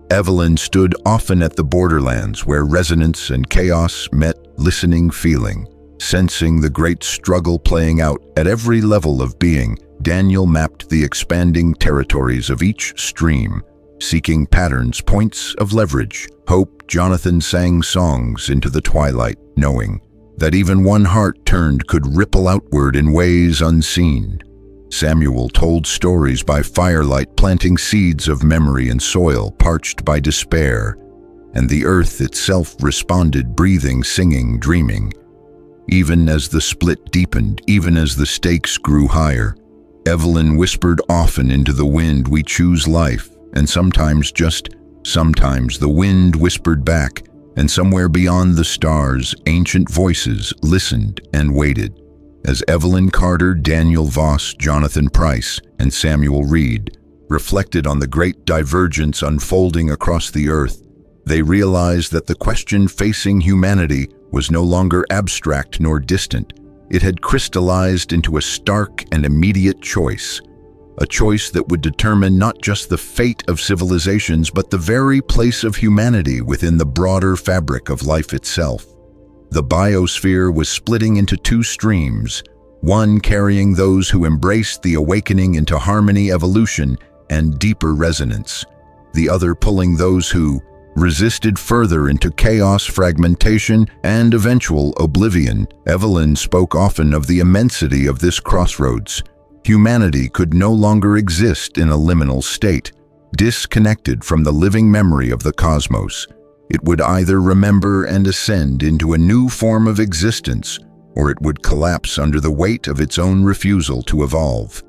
Evelyn stood often at the borderlands where resonance and chaos met, listening, feeling, sensing the great struggle playing out at every level of being. Daniel mapped the expanding territories of each stream, seeking patterns, points of leverage, hope. Jonathan sang songs into the twilight, knowing that even one heart turned could ripple outward in ways unseen. Samuel told stories by firelight, planting seeds of memory in soil parched by despair, and the earth itself responded, breathing, singing, dreaming. Even as the split deepened, even as the stakes grew higher, Evelyn whispered often into the wind, "We choose life," and sometimes, just sometimes, the wind whispered back, and somewhere beyond the stars, ancient voices listened and waited. As Evelyn Carter, Daniel Voss, Jonathan Price, and Samuel Reed reflected on the great divergence unfolding across the earth, they realized that the question facing humanity was no longer abstract nor distant. It had crystallized into a stark and immediate choice, a choice that would determine not just the fate of civilizations, but the very place of humanity within the broader fabric of life itself. The biosphere was splitting into two streams, one carrying those who embraced the awakening into harmony, evolution, and deeper resonance, the other pulling those who, resisted further into chaos, fragmentation, and eventual oblivion. Evelyn spoke often of the immensity of this crossroads. Humanity could no longer exist in a liminal state, disconnected from the living memory of the cosmos. It would either remember and ascend into a new form of existence, or it would collapse under the weight of its own refusal to evolve.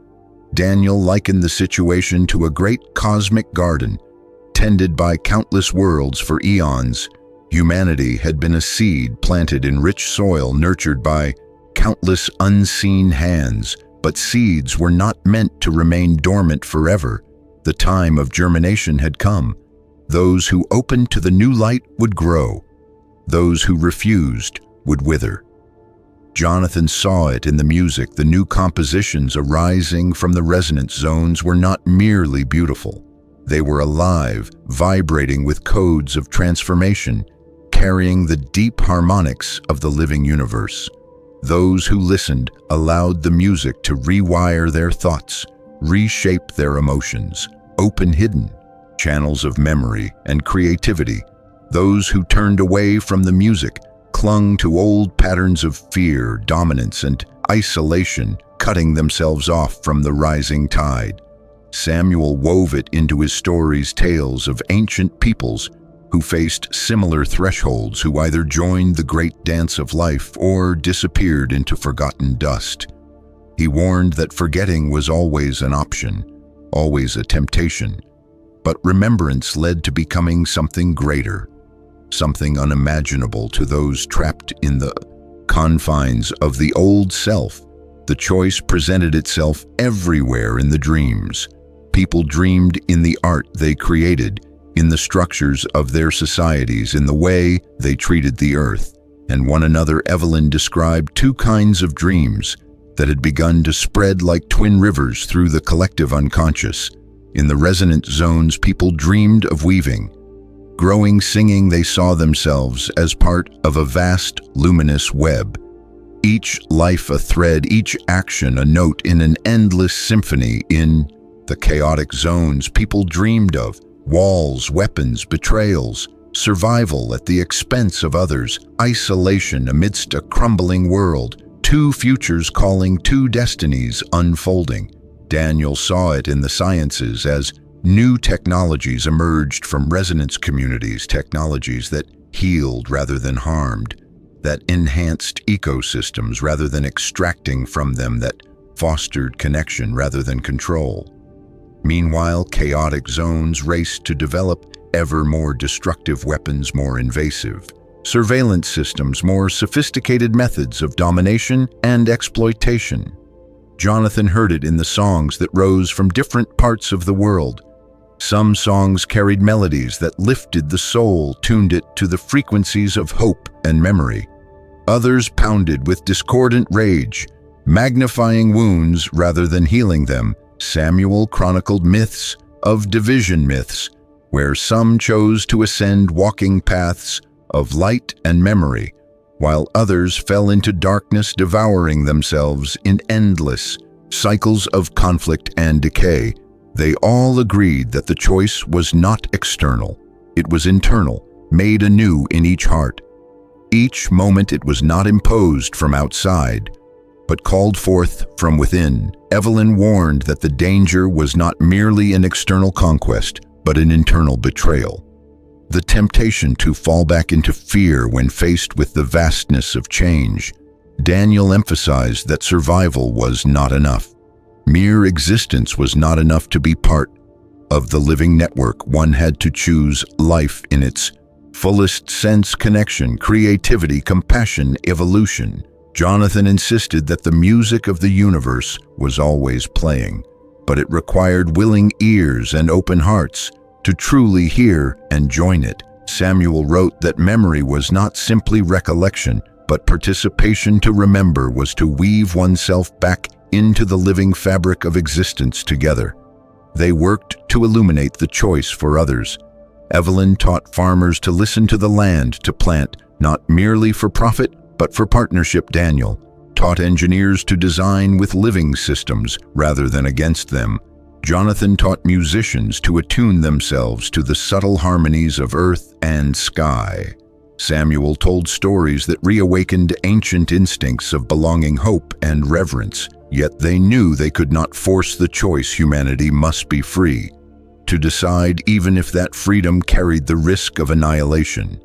Daniel likened the situation to a great cosmic garden, tended by countless worlds for eons. Humanity had been a seed planted in rich soil, nurtured by countless unseen hands, but seeds were not meant to remain dormant forever. The time of germination had come. Those who opened to the new light would grow. Those who refused would wither. Jonathan saw it in the music. The new compositions arising from the resonance zones were not merely beautiful. They were alive, vibrating with codes of transformation, carrying the deep harmonics of the living universe. Those who listened allowed the music to rewire their thoughts, reshape their emotions, open hidden channels of memory and creativity. Those who turned away from the music clung to old patterns of fear, dominance, and isolation, cutting themselves off from the rising tide. Samuel wove it into his stories, tales of ancient peoples who faced similar thresholds, who either joined the great dance of life or disappeared into forgotten dust. He warned that forgetting was always an option, always a temptation, but remembrance led to becoming something greater, something unimaginable to those trapped in the confines of the old self. The choice presented itself everywhere in the dreams. People dreamed in the art they created, in the structures of their societies, in the way they treated the earth and one another. Evelyn described two kinds of dreams that had begun to spread like twin rivers through the collective unconscious. In the resonant zones, people dreamed of weaving. Growing, singing, they saw themselves as part of a vast, luminous web. Each life a thread, each action a note in an endless symphony. In the chaotic zones, people dreamed of walls, weapons, betrayals, survival at the expense of others, isolation amidst a crumbling world, two futures calling, two destinies unfolding. Daniel saw it in the sciences as new technologies emerged from resonance communities, technologies that healed rather than harmed, that enhanced ecosystems rather than extracting from them, that fostered connection rather than control. Meanwhile, chaotic zones raced to develop ever more destructive weapons, more invasive surveillance systems, more sophisticated methods of domination and exploitation. Jonathan heard it in the songs that rose from different parts of the world. Some songs carried melodies that lifted the soul, tuned it to the frequencies of hope and memory. Others pounded with discordant rage, magnifying wounds rather than healing them. Samuel chronicled myths of division, myths where some chose to ascend walking paths of light and memory, while others fell into darkness, devouring themselves in endless cycles of conflict and decay. They all agreed that the choice was not external, it was internal, made anew in each heart. Each moment it was not imposed from outside, but called forth from within. Evelyn warned that the danger was not merely an external conquest, but an internal betrayal. The temptation to fall back into fear when faced with the vastness of change. Daniel emphasized that survival was not enough. Mere existence was not enough to be part of the living network. One had to choose life in its fullest sense: connection, creativity, compassion, evolution. Jonathan insisted that the music of the universe was always playing, but it required willing ears and open hearts to truly hear and join it. Samuel wrote that memory was not simply recollection, but participation. To remember was to weave oneself back into the living fabric of existence together. They worked to illuminate the choice for others. Evelyn taught farmers to listen to the land, to plant, not merely for profit, but for partnership. Daniel taught engineers to design with living systems rather than against them, Jonathan taught musicians to attune themselves to the subtle harmonies of earth and sky. Samuel told stories that reawakened ancient instincts of belonging, hope, and reverence, yet they knew they could not force the choice. Humanity must be free to decide, even if that freedom carried the risk of annihilation.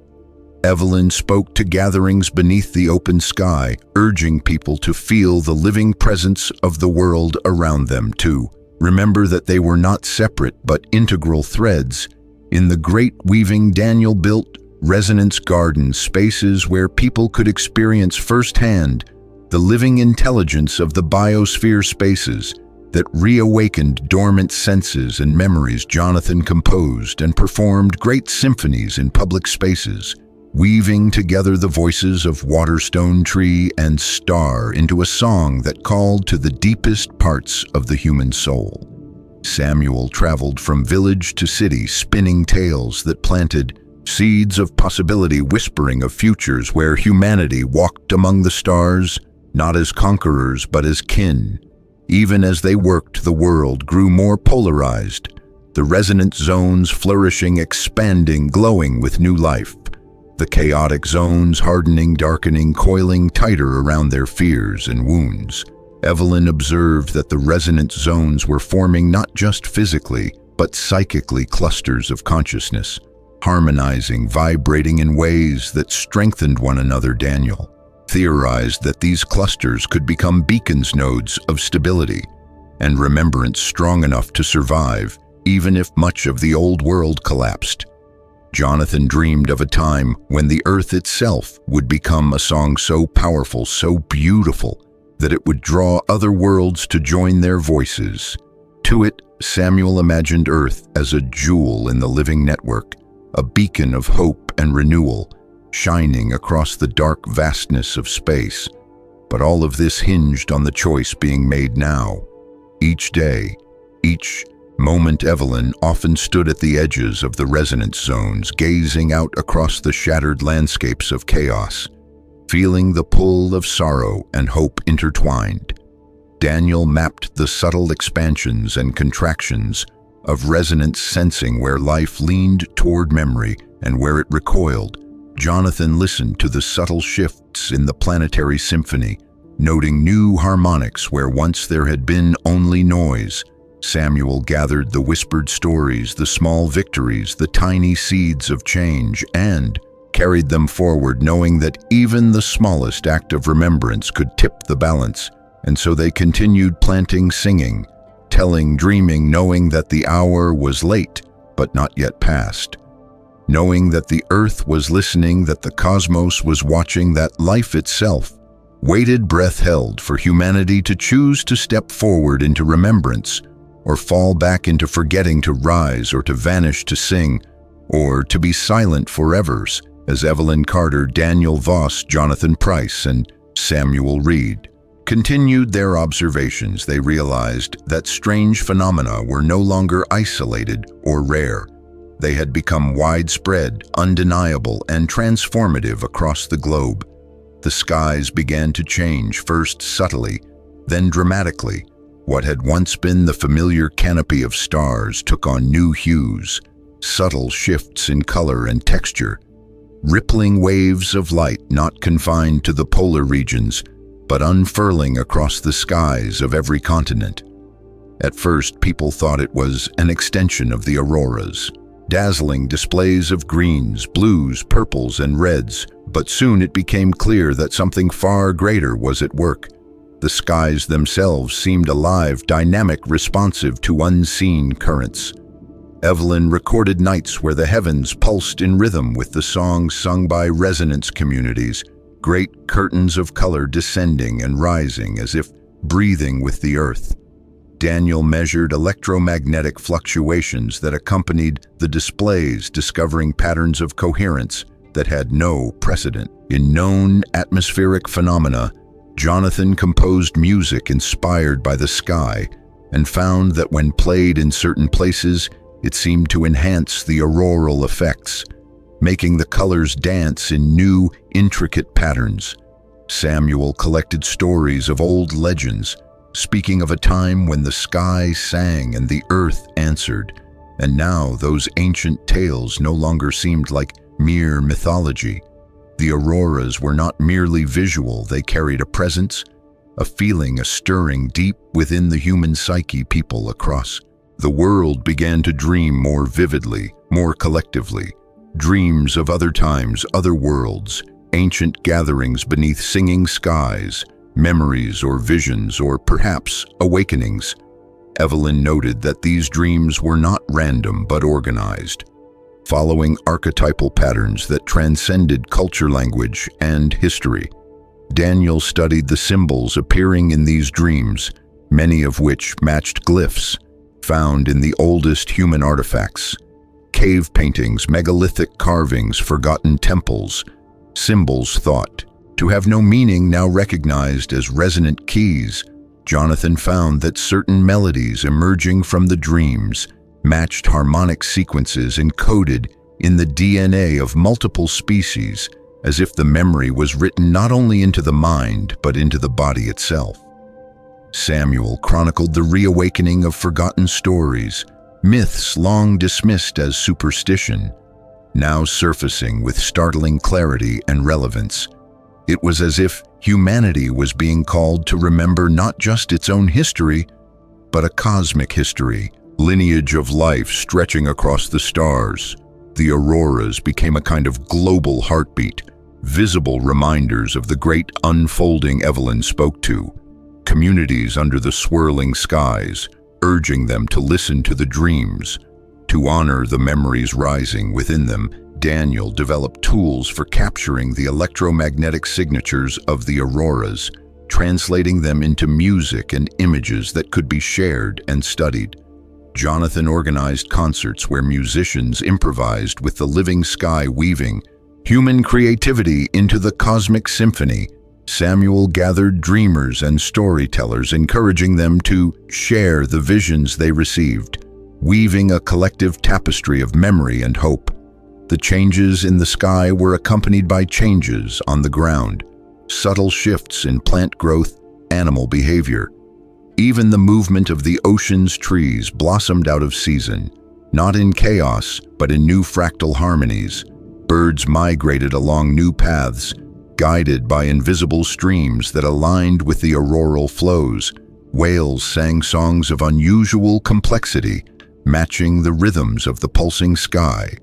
Evelyn spoke to gatherings beneath the open sky, urging people to feel the living presence of the world around them, to remember that they were not separate but integral threads in the great weaving. Daniel built resonance gardens, spaces where people could experience firsthand the living intelligence of the biosphere, spaces that reawakened dormant senses and memories. Jonathan composed and performed great symphonies in public spaces, weaving together the voices of water, stone, tree, and star into a song that called to the deepest parts of the human soul. Samuel traveled from village to city, spinning tales that planted seeds of possibility, whispering of futures where humanity walked among the stars, not as conquerors but as kin. Even as they worked, the world grew more polarized, the resonance zones flourishing, expanding, glowing with new life. The chaotic zones hardening, darkening, coiling tighter around their fears and wounds. Evelyn observed that the resonance zones were forming not just physically, but psychically, clusters of consciousness, harmonizing, vibrating in ways that strengthened one another. Daniel theorized that these clusters could become beacons, nodes of stability and remembrance strong enough to survive, even if much of the old world collapsed. Jonathan dreamed of a time when the earth itself would become a song so powerful, so beautiful, that it would draw other worlds to join their voices. To it, Samuel imagined Earth as a jewel in the living network, a beacon of hope and renewal, shining across the dark vastness of space. But all of this hinged on the choice being made now. Each day, each moment, Evelyn often stood at the edges of the resonance zones, gazing out across the shattered landscapes of chaos, feeling the pull of sorrow and hope intertwined. Daniel mapped the subtle expansions and contractions of resonance, sensing where life leaned toward memory and where it recoiled. Jonathan listened to the subtle shifts in the planetary symphony, noting new harmonics where once there had been only noise. Samuel gathered the whispered stories, the small victories, the tiny seeds of change, and carried them forward, knowing that even the smallest act of remembrance could tip the balance. And so they continued, planting, singing, telling, dreaming, knowing that the hour was late, but not yet past. Knowing that the earth was listening, that the cosmos was watching, that life itself waited, breath held, for humanity to choose to step forward into remembrance, or fall back into forgetting, to rise or to vanish, to sing, or to be silent forever. As Evelyn Carter, Daniel Voss, Jonathan Price, and Samuel Reed continued their observations, they realized that strange phenomena were no longer isolated or rare. They had become widespread, undeniable, and transformative across the globe. The skies began to change, first subtly, then dramatically. What had once been the familiar canopy of stars took on new hues, subtle shifts in color and texture, rippling waves of light not confined to the polar regions, but unfurling across the skies of every continent. At first, people thought it was an extension of the auroras, dazzling displays of greens, blues, purples, and reds, but soon it became clear that something far greater was at work. The skies themselves seemed alive, dynamic, responsive to unseen currents. Evelyn recorded nights where the heavens pulsed in rhythm with the songs sung by resonance communities, great curtains of color descending and rising as if breathing with the earth. Daniel measured electromagnetic fluctuations that accompanied the displays, discovering patterns of coherence that had no precedent in known atmospheric phenomena. Jonathan composed music inspired by the sky and found that when played in certain places, it seemed to enhance the auroral effects, making the colors dance in new, intricate patterns. Samuel collected stories of old legends, speaking of a time when the sky sang and the earth answered. And now those ancient tales no longer seemed like mere mythology. The auroras were not merely visual, they carried a presence, a feeling, a stirring deep within the human psyche. People across the world began to dream more vividly, more collectively. Dreams of other times, other worlds, ancient gatherings beneath singing skies, memories or visions or perhaps awakenings. Evelyn noted that these dreams were not random but organized, following archetypal patterns that transcended culture, language, and history. Daniel studied the symbols appearing in these dreams, many of which matched glyphs found in the oldest human artifacts. Cave paintings, megalithic carvings, forgotten temples, symbols thought to have no meaning now recognized as resonant keys. Jonathan found that certain melodies emerging from the dreams matched harmonic sequences encoded in the DNA of multiple species, as if the memory was written not only into the mind but into the body itself. Samuel chronicled the reawakening of forgotten stories, myths long dismissed as superstition, now surfacing with startling clarity and relevance. It was as if humanity was being called to remember not just its own history, but a cosmic history, lineage of life stretching across the stars. The auroras became a kind of global heartbeat, visible reminders of the great unfolding Evelyn spoke to, communities under the swirling skies, urging them to listen to the dreams, to honor the memories rising within them. Daniel developed tools for capturing the electromagnetic signatures of the auroras, translating them into music and images that could be shared and studied. Jonathan organized concerts where musicians improvised with the living sky, weaving human creativity into the cosmic symphony. Samuel gathered dreamers and storytellers, encouraging them to share the visions they received, weaving a collective tapestry of memory and hope. The changes in the sky were accompanied by changes on the ground, subtle shifts in plant growth, animal behavior. Even the movement of the ocean's trees blossomed out of season, not in chaos, but in new fractal harmonies. Birds migrated along new paths, guided by invisible streams that aligned with the auroral flows. Whales sang songs of unusual complexity, matching the rhythms of the pulsing sky.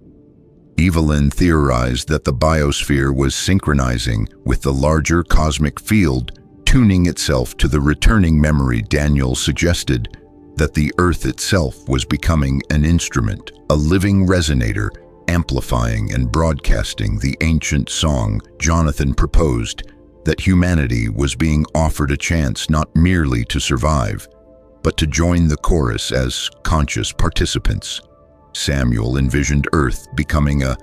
Evelyn theorized that the biosphere was synchronizing with the larger cosmic field, tuning itself to the returning memory. Daniel suggested that the Earth itself was becoming an instrument, a living resonator, amplifying and broadcasting the ancient song. Jonathan proposed that humanity was being offered a chance not merely to survive, but to join the chorus as conscious participants. Samuel envisioned Earth becoming a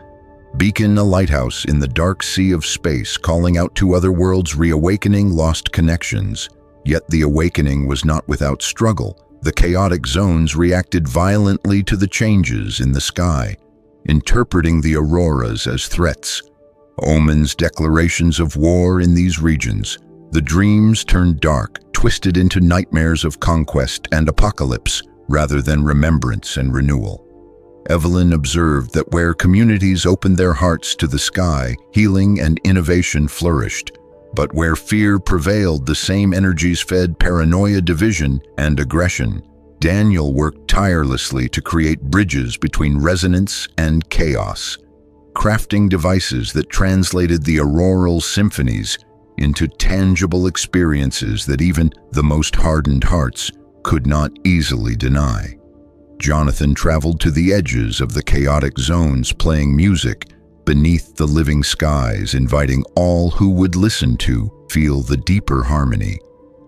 beacon, a lighthouse in the dark sea of space, calling out to other worlds, reawakening lost connections. Yet the awakening was not without struggle. The chaotic zones reacted violently to the changes in the sky, interpreting the auroras as threats, omens, declarations of war in these regions. The dreams turned dark, twisted into nightmares of conquest and apocalypse rather than remembrance and renewal. Evelyn observed that where communities opened their hearts to the sky, healing and innovation flourished. But where fear prevailed, the same energies fed paranoia, division, and aggression. Daniel worked tirelessly to create bridges between resonance and chaos, crafting devices that translated the auroral symphonies into tangible experiences that even the most hardened hearts could not easily deny. Jonathan traveled to the edges of the chaotic zones, playing music beneath the living skies, inviting all who would listen to feel the deeper harmony.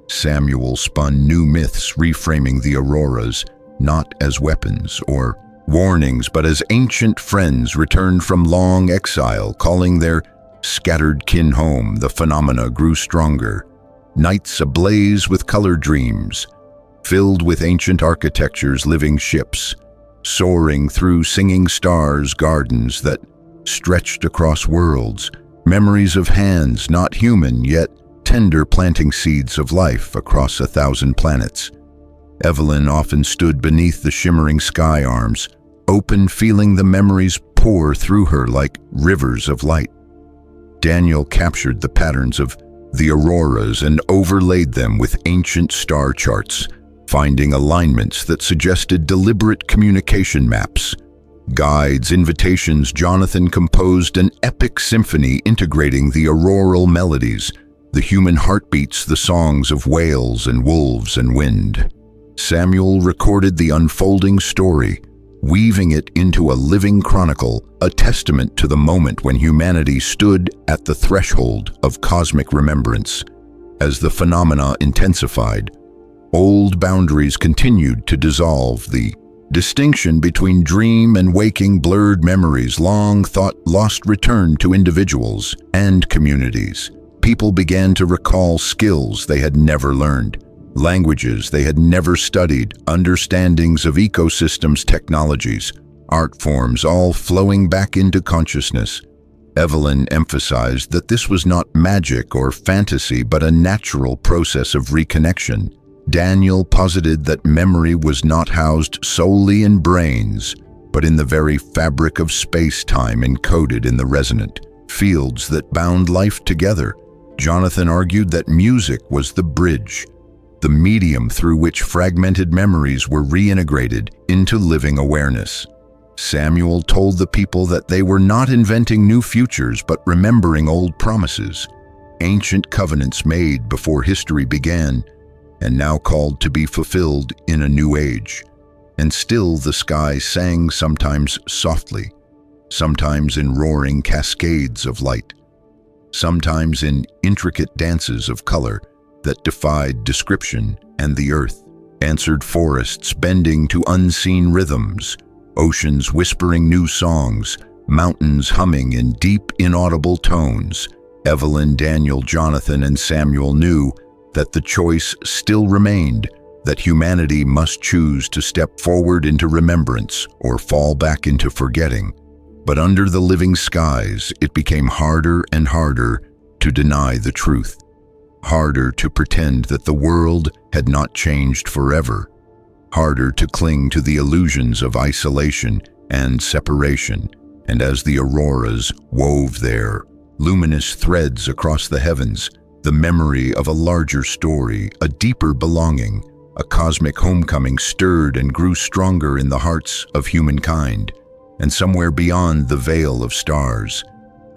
Samuel spun new myths, reframing the auroras not as weapons or warnings, but as ancient friends returned from long exile, calling their scattered kin home. The phenomena grew stronger, nights ablaze with color dreams, filled with ancient architectures, living ships, soaring through singing stars, gardens that stretched across worlds, memories of hands not human yet tender planting seeds of life across 1,000 planets. Evelyn often stood beneath the shimmering sky arms, open, feeling the memories pour through her like rivers of light. Daniel captured the patterns of the auroras and overlaid them with ancient star charts, finding alignments that suggested deliberate communication maps. Guides, invitations, Jonathan composed an epic symphony integrating the auroral melodies, the human heartbeats, the songs of whales and wolves and wind. Samuel recorded the unfolding story, weaving it into a living chronicle, a testament to the moment when humanity stood at the threshold of cosmic remembrance. As the phenomena intensified, old boundaries continued to dissolve. The distinction between dream and waking blurred memories long thought lost returned to individuals and communities. People began to recall skills they had never learned, languages they had never studied, understandings of ecosystems, technologies, art forms, all flowing back into consciousness. Evelyn emphasized that this was not magic or fantasy, but a natural process of reconnection. Daniel posited that memory was not housed solely in brains, but in the very fabric of space-time encoded in the resonant fields that bound life together. Jonathan argued that music was the bridge, the medium through which fragmented memories were reintegrated into living awareness. Samuel told the people that they were not inventing new futures, but remembering old promises, ancient covenants made before history began, and now called to be fulfilled in a new age. And still the sky sang, sometimes softly, sometimes in roaring cascades of light, sometimes in intricate dances of color that defied description, and the earth answered, forests bending to unseen rhythms, oceans whispering new songs, mountains humming in deep, inaudible tones. Evelyn, Daniel, Jonathan, and Samuel knew that the choice still remained, that humanity must choose to step forward into remembrance or fall back into forgetting. But under the living skies, it became harder and harder to deny the truth, harder to pretend that the world had not changed forever, harder to cling to the illusions of isolation and separation. And as the auroras wove their luminous threads across the heavens, the memory of a larger story, a deeper belonging, a cosmic homecoming stirred and grew stronger in the hearts of humankind. And somewhere beyond the veil of stars,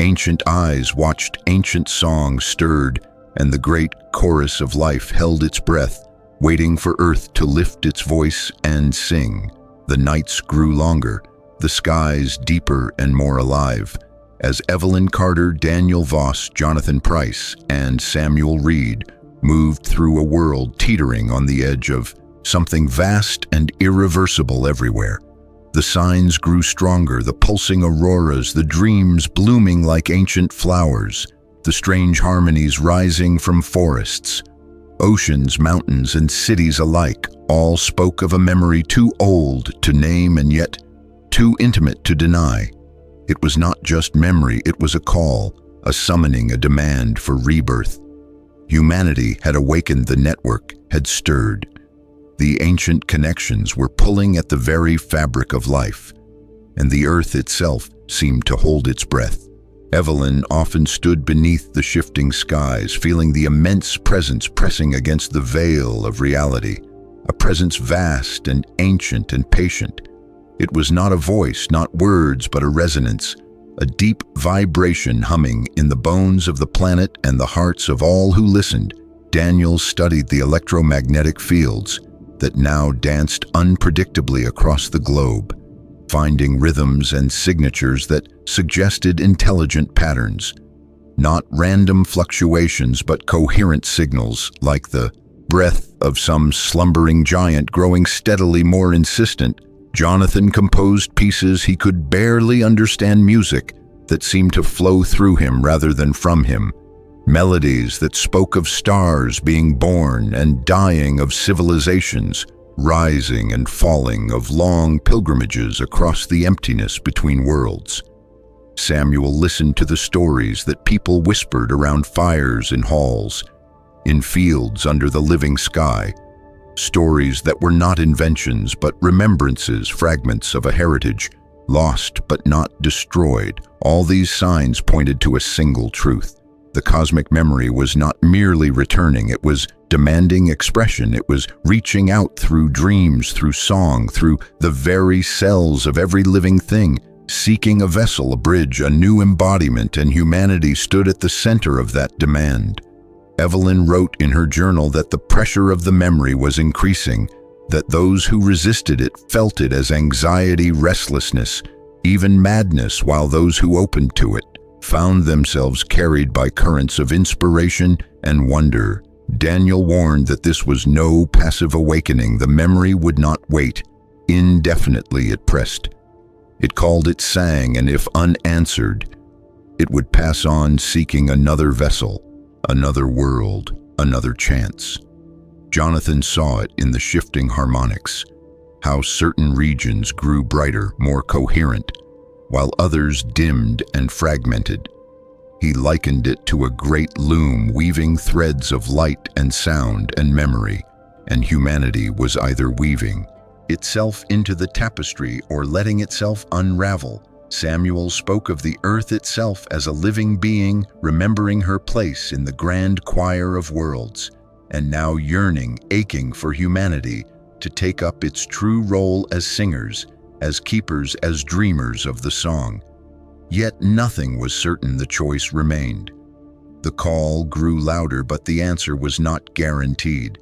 ancient eyes watched, ancient songs stirred, and the great chorus of life held its breath, waiting for Earth to lift its voice and sing. The nights grew longer, the skies deeper and more alive, as Evelyn Carter, Daniel Voss, Jonathan Price, and Samuel Reed moved through a world teetering on the edge of something vast and irreversible everywhere. The signs grew stronger, the pulsing auroras, the dreams blooming like ancient flowers, the strange harmonies rising from forests. Oceans, mountains, and cities alike all spoke of a memory too old to name and yet too intimate to deny. It was not just memory, it was a call, a summoning, a demand for rebirth. Humanity had awakened, the network had stirred. The ancient connections were pulling at the very fabric of life, and the earth itself seemed to hold its breath. Evelyn often stood beneath the shifting skies, feeling the immense presence pressing against the veil of reality, a presence vast and ancient and patient. It was not a voice, not words, but a resonance, a deep vibration humming in the bones of the planet and the hearts of all who listened. Daniel studied the electromagnetic fields that now danced unpredictably across the globe, finding rhythms and signatures that suggested intelligent patterns, not random fluctuations but coherent signals, like the breath of some slumbering giant growing steadily more insistent. Jonathan composed pieces he could barely understand, music that seemed to flow through him rather than from him, melodies that spoke of stars being born and dying, of civilizations rising and falling, of long pilgrimages across the emptiness between worlds. Samuel listened to the stories that people whispered around fires in halls, in fields under the living sky. Stories that were not inventions but remembrances, fragments of a heritage, lost but not destroyed. All these signs pointed to a single truth. The cosmic memory was not merely returning, it was demanding expression. It was reaching out through dreams, through song, through the very cells of every living thing, seeking a vessel, a bridge, a new embodiment, and humanity stood at the center of that demand. Evelyn wrote in her journal that the pressure of the memory was increasing, that those who resisted it felt it as anxiety, restlessness, even madness, while those who opened to it found themselves carried by currents of inspiration and wonder. Daniel warned that this was no passive awakening. The memory would not wait. Indefinitely it pressed. It called, it sang, and if unanswered, it would pass on seeking another vessel, another world, another chance. Jonathan saw it in the shifting harmonics, how certain regions grew brighter, more coherent, while others dimmed and fragmented. He likened it to a great loom weaving threads of light and sound and memory, and humanity was either weaving itself into the tapestry or letting itself unravel. Samuel spoke of the earth itself as a living being, remembering her place in the grand choir of worlds, and now yearning, aching for humanity to take up its true role as singers, as keepers, as dreamers of the song. Yet nothing was certain. The choice remained. The call grew louder, but the answer was not guaranteed.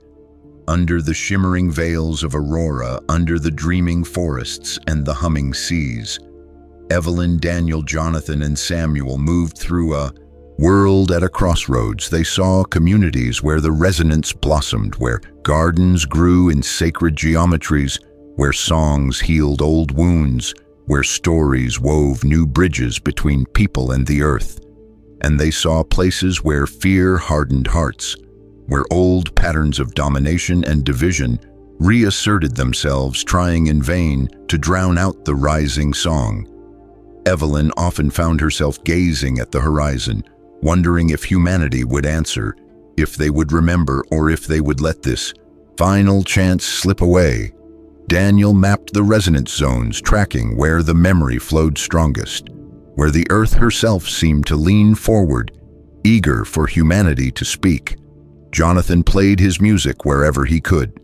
Under the shimmering veils of Aurora, under the dreaming forests and the humming seas, Evelyn, Daniel, Jonathan, and Samuel moved through a world at a crossroads. They saw communities where the resonance blossomed, where gardens grew in sacred geometries, where songs healed old wounds, where stories wove new bridges between people and the earth. And they saw places where fear hardened hearts, where old patterns of domination and division reasserted themselves, trying in vain to drown out the rising song. Evelyn often found herself gazing at the horizon, wondering if humanity would answer, if they would remember, or if they would let this final chance slip away. Daniel mapped the resonance zones, tracking where the memory flowed strongest, where the earth herself seemed to lean forward, eager for humanity to speak. Jonathan played his music wherever he could,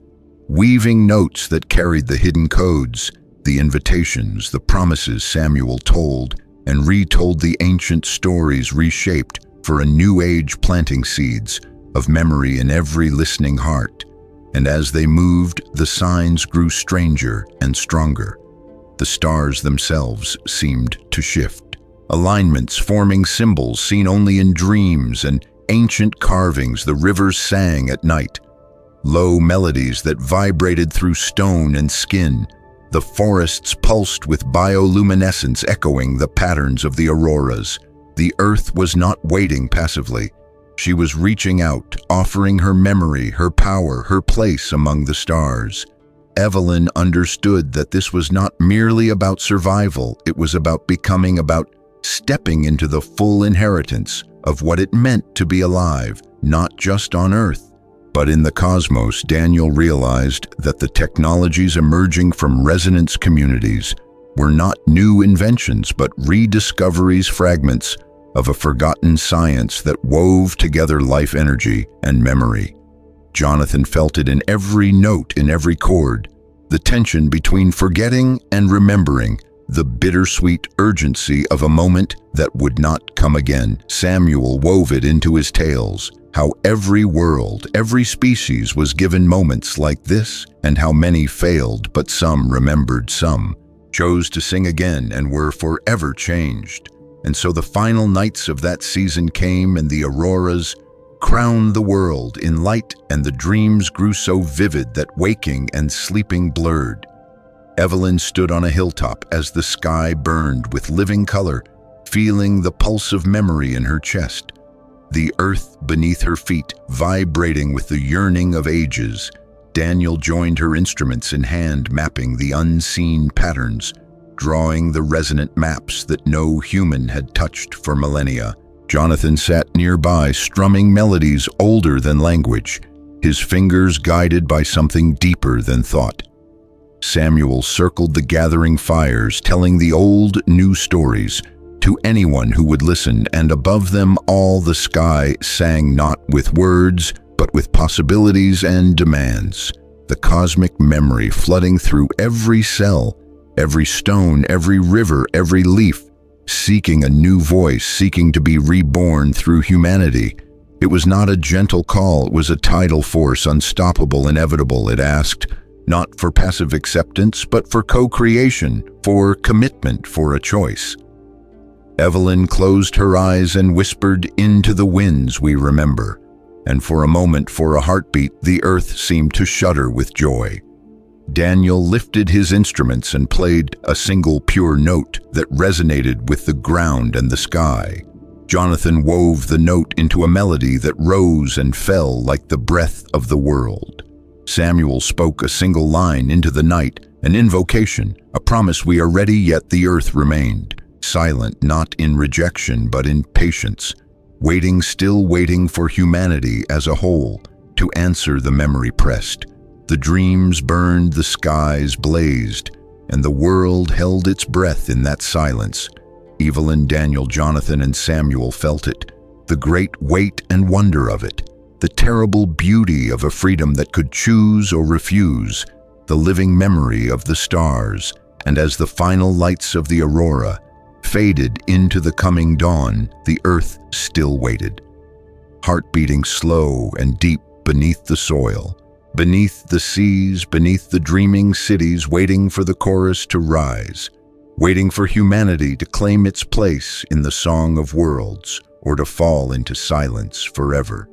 weaving notes that carried the hidden codes, the invitations, the promises Samuel told and retold, the ancient stories reshaped for a new age, planting seeds of memory in every listening heart. And as they moved, the signs grew stranger and stronger. The stars themselves seemed to shift, alignments forming symbols seen only in dreams, and ancient carvings. The rivers sang at night, low melodies that vibrated through stone and skin. The forests pulsed with bioluminescence, echoing the patterns of the auroras. The earth was not waiting passively. She was reaching out, offering her memory, her power, her place among the stars. Evelyn understood that this was not merely about survival. It was about becoming, about stepping into the full inheritance of what it meant to be alive, not just on Earth, but in the cosmos. Daniel realized that the technologies emerging from resonance communities were not new inventions, but rediscoveries, fragments of a forgotten science that wove together life, energy, and memory. Jonathan felt it in every note, in every chord, the tension between forgetting and remembering, the bittersweet urgency of a moment that would not come again. Samuel wove it into his tales, how every world, every species was given moments like this, and how many failed, but some remembered, some chose to sing again and were forever changed. And so the final nights of that season came, and the auroras crowned the world in light, and the dreams grew so vivid that waking and sleeping blurred. Evelyn stood on a hilltop as the sky burned with living color, feeling the pulse of memory in her chest, the earth beneath her feet vibrating with the yearning of ages. Daniel joined her, instruments in hand, mapping the unseen patterns, drawing the resonant maps that no human had touched for millennia. Jonathan sat nearby, strumming melodies older than language, his fingers guided by something deeper than thought. Samuel circled the gathering fires, telling the old, new stories to anyone who would listen, and above them all the sky sang not with words, but with possibilities and demands. The cosmic memory flooding through every cell, every stone, every river, every leaf, seeking a new voice, seeking to be reborn through humanity. It was not a gentle call, it was a tidal force, unstoppable, inevitable. It asked, not for passive acceptance, but for co-creation, for commitment, for a choice. Evelyn closed her eyes and whispered, "Into the winds we remember." And for a moment, for a heartbeat, the earth seemed to shudder with joy. Daniel lifted his instruments and played a single pure note that resonated with the ground and the sky. Jonathan wove the note into a melody that rose and fell like the breath of the world. Samuel spoke a single line into the night, an invocation, a promise: we are ready. Yet the earth remained silent, not in rejection, but in patience, waiting, still waiting for humanity as a whole to answer the memory pressed. The dreams burned, the skies blazed, and the world held its breath in that silence. Evelyn, Daniel, Jonathan, and Samuel felt it, the great weight and wonder of it, the terrible beauty of a freedom that could choose or refuse, the living memory of the stars. And as the final lights of the aurora faded into the coming dawn, the earth still waited, heart beating slow and deep beneath the soil, beneath the seas, beneath the dreaming cities, waiting for the chorus to rise, waiting for humanity to claim its place in the song of worlds, or to fall into silence forever.